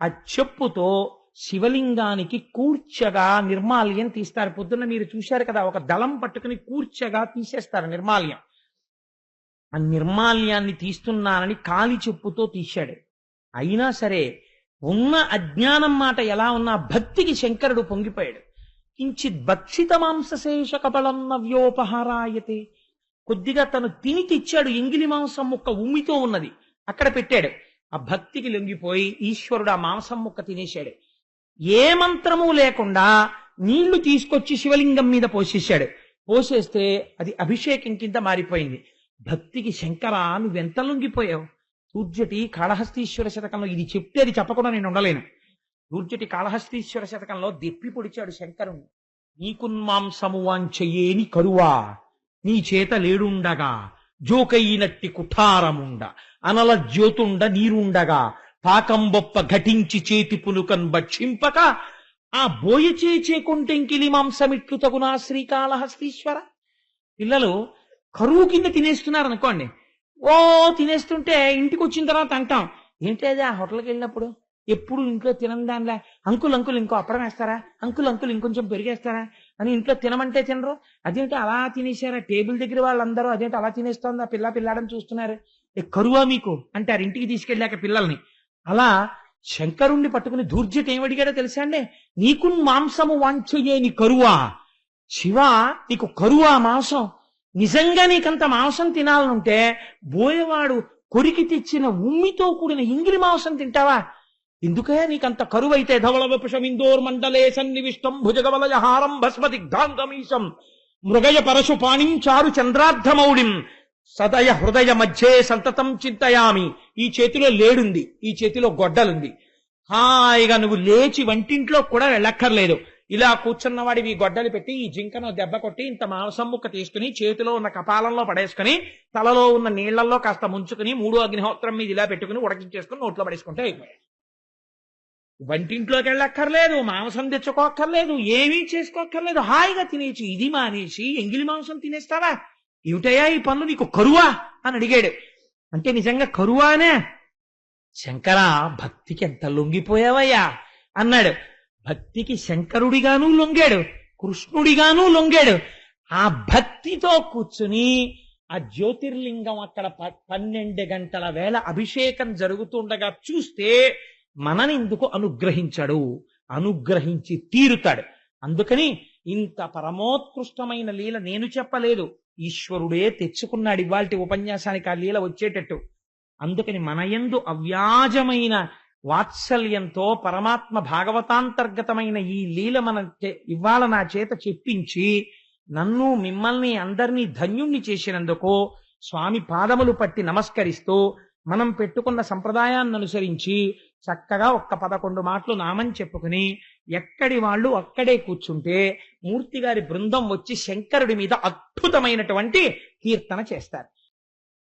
ఆ చెప్పుతో శివలింగానికి కూర్చగా నిర్మాల్యం తీస్తారు. పొద్దున్న మీరు చూశారు కదా, ఒక దళం పట్టుకుని కూర్చగా తీసేస్తారు నిర్మాల్యం. ఆ నిర్మాల్యాన్ని తీస్తున్నానని కాలి చెప్పుతో తీశాడు. అయినా సరే ఉన్న అజ్ఞానం మాట ఎలా ఉన్నా భక్తికి శంకరుడు పొంగిపోయాడు. కించిత్ భక్షిత మాంసశేష కబళం నవ్యోపహారాయతే. కొద్దిగా తను తిని తెచ్చాడు, ఎంగిలి మాంసం ముక్క ఉమ్మితో ఉన్నది అక్కడ పెట్టాడు. ఆ భక్తికి లొంగిపోయి ఈశ్వరుడు ఆ మాంసం ముక్క తినేశాడు. ఏ మంత్రము లేకుండా నీళ్లు తీసుకొచ్చి శివలింగం మీద పోసేశాడు. పోసేస్తే అది అభిషేకం కింద మారిపోయింది. భక్తికి శంకర నువ్వెంత లొంగిపోయావు. దూర్జటి కాళహస్తీశ్వర శతకంలో ఇది చెప్తే అది చెప్పకుండా నేను ఉండలేను. దూర్జటి కాళహస్తీశ్వర శతకంలో దెప్పి పొడిచాడు శంకరుణ్ణి. నీకున్మాంసము వాంచయేని కరువా నీ చేత లేడుండగా జోకైనట్టి కుఠారముండ అనల జ్యోతుండ నీరుండగా పాకంబొప్ప ఘటించి చేతి పులుకన్ భక్షింపక ఆ బోయచేచే కొంటెంకిలి మాంసమిట్లు తగునా శ్రీకాళహస్తీశ్వర. పిల్లలు కరువు కింద తినేస్తున్నారు అనుకోండి, ఓ తినేస్తుంటే ఇంటికి వచ్చిన తర్వాత అంటాం ఏంటి ఆ హోటల్కి వెళ్ళినప్పుడు ఎప్పుడు ఇంట్లో తినని దానిలా అంకుల్ ఇంకో అప్పడం వేస్తారా, అంకుల్ ఇంకొంచెం పెరిగేస్తారా అని ఇంట్లో తినమంటే తినరు. అదేంటి అలా తినేశారా, టేబుల్ దగ్గర వాళ్ళందరూ అదేంటి అలా తినేస్తోంది ఆ పిల్లాడని చూస్తున్నారు, కరువా మీకు అంటారు ఇంటికి తీసుకెళ్ళాక పిల్లల్ని. అలా శంకరుణ్ణి పట్టుకుని దూర్జటి ఏమడిగాడో తెలుసా అండి, నీకు మాంసము వాంఛయేని కరువా. శివ నీకు కరువా మాంసం, నిజంగా నీకంత మాంసం తినాలనుంటే బోయవాడు కొరికి తెచ్చిన ఉమ్మితో కూడిన ఇంగిలి మాంసం తింటావా? ఎందుకయ్యా నీకంత కరువైతే ధవళ విపుషమిందోర్ మండలే సన్నివిష్టం భుజగవలయహారం భస్మదిగ్ధాంగమీశం మృగయ పరశు పాణిం చారు చంద్రార్ధమౌళిం సదయ హృదయ మధ్యే సంతతం చింతయామి. ఈ చేతిలో లేడుంది, ఈ చేతిలో గొడ్డలుంది. హాయిగా నువ్వు లేచి వంటింట్లో కూడా వెళ్ళక్కర్లేదు. ఇలా కూర్చున్నవాడివి గొడ్డలు పెట్టి ఈ జింకను దెబ్బ కొట్టి ఇంత మాంసం ముక్క తీసుకుని చేతిలో ఉన్న కపాలంలో పడేసుకుని తలలో ఉన్న నీళ్లలో కాస్త ముంచుకుని 3వ అగ్నిహోత్రం మీద ఇలా పెట్టుకుని ఉడకించేసుకుని నోట్లో పడేసుకుంటే అయిపోయాయి. వంటింట్లోకి వెళ్ళక్కర్లేదు, మాంసం తెచ్చుకోక్కర్లేదు, ఏమీ చేసుకోక్కర్లేదు, హాయిగా తినేసి. ఇది మానేసి ఎంగిలి మాంసం తినేస్తావా? ఏమిటయ్యా ఈ పనులు, నీకు కరువా అని అడిగాడు. అంటే నిజంగా కరువానే. శంకరా భక్తికి ఎంత లొంగిపోయావయ్యా అన్నాడు. భక్తికి శంకరుడిగాను లొంగాడు, కృష్ణుడిగాను లొంగాడు. ఆ భక్తితో కూర్చుని ఆ జ్యోతిర్లింగం అక్కడ 12 గంటల వేళ అభిషేకం జరుగుతుండగా చూస్తే మననెందుకు అనుగ్రహించడు? అనుగ్రహించి తీరుతాడు. అందుకని ఇంత పరమోత్కృష్టమైన లీల నేను చెప్పలేదు, ఈశ్వరుడే తెచ్చుకున్నాడు ఇవాల్టి ఉపన్యాసానికి ఆ లీల వచ్చేటట్టు. అందుకని మన యందు అవ్యాజమైన వాత్సల్యంతో పరమాత్మ భాగవతాంతర్గతమైన ఈ లీల ఇవాళ నా చేత చెప్పించి నన్ను మిమ్మల్ని అందరినీ ధన్యుణ్ణి చేసినందుకు స్వామి పాదములు పట్టి నమస్కరిస్తూ మనం పెట్టుకున్న సంప్రదాయాన్ని అనుసరించి చక్కగా 11 మాటలు నామం చెప్పుకుని ఎక్కడి వాళ్ళు అక్కడే కూర్చుంటే మూర్తి గారి బృందం వచ్చి శంకరుడి మీద అద్భుతమైనటువంటి కీర్తన చేస్తారు.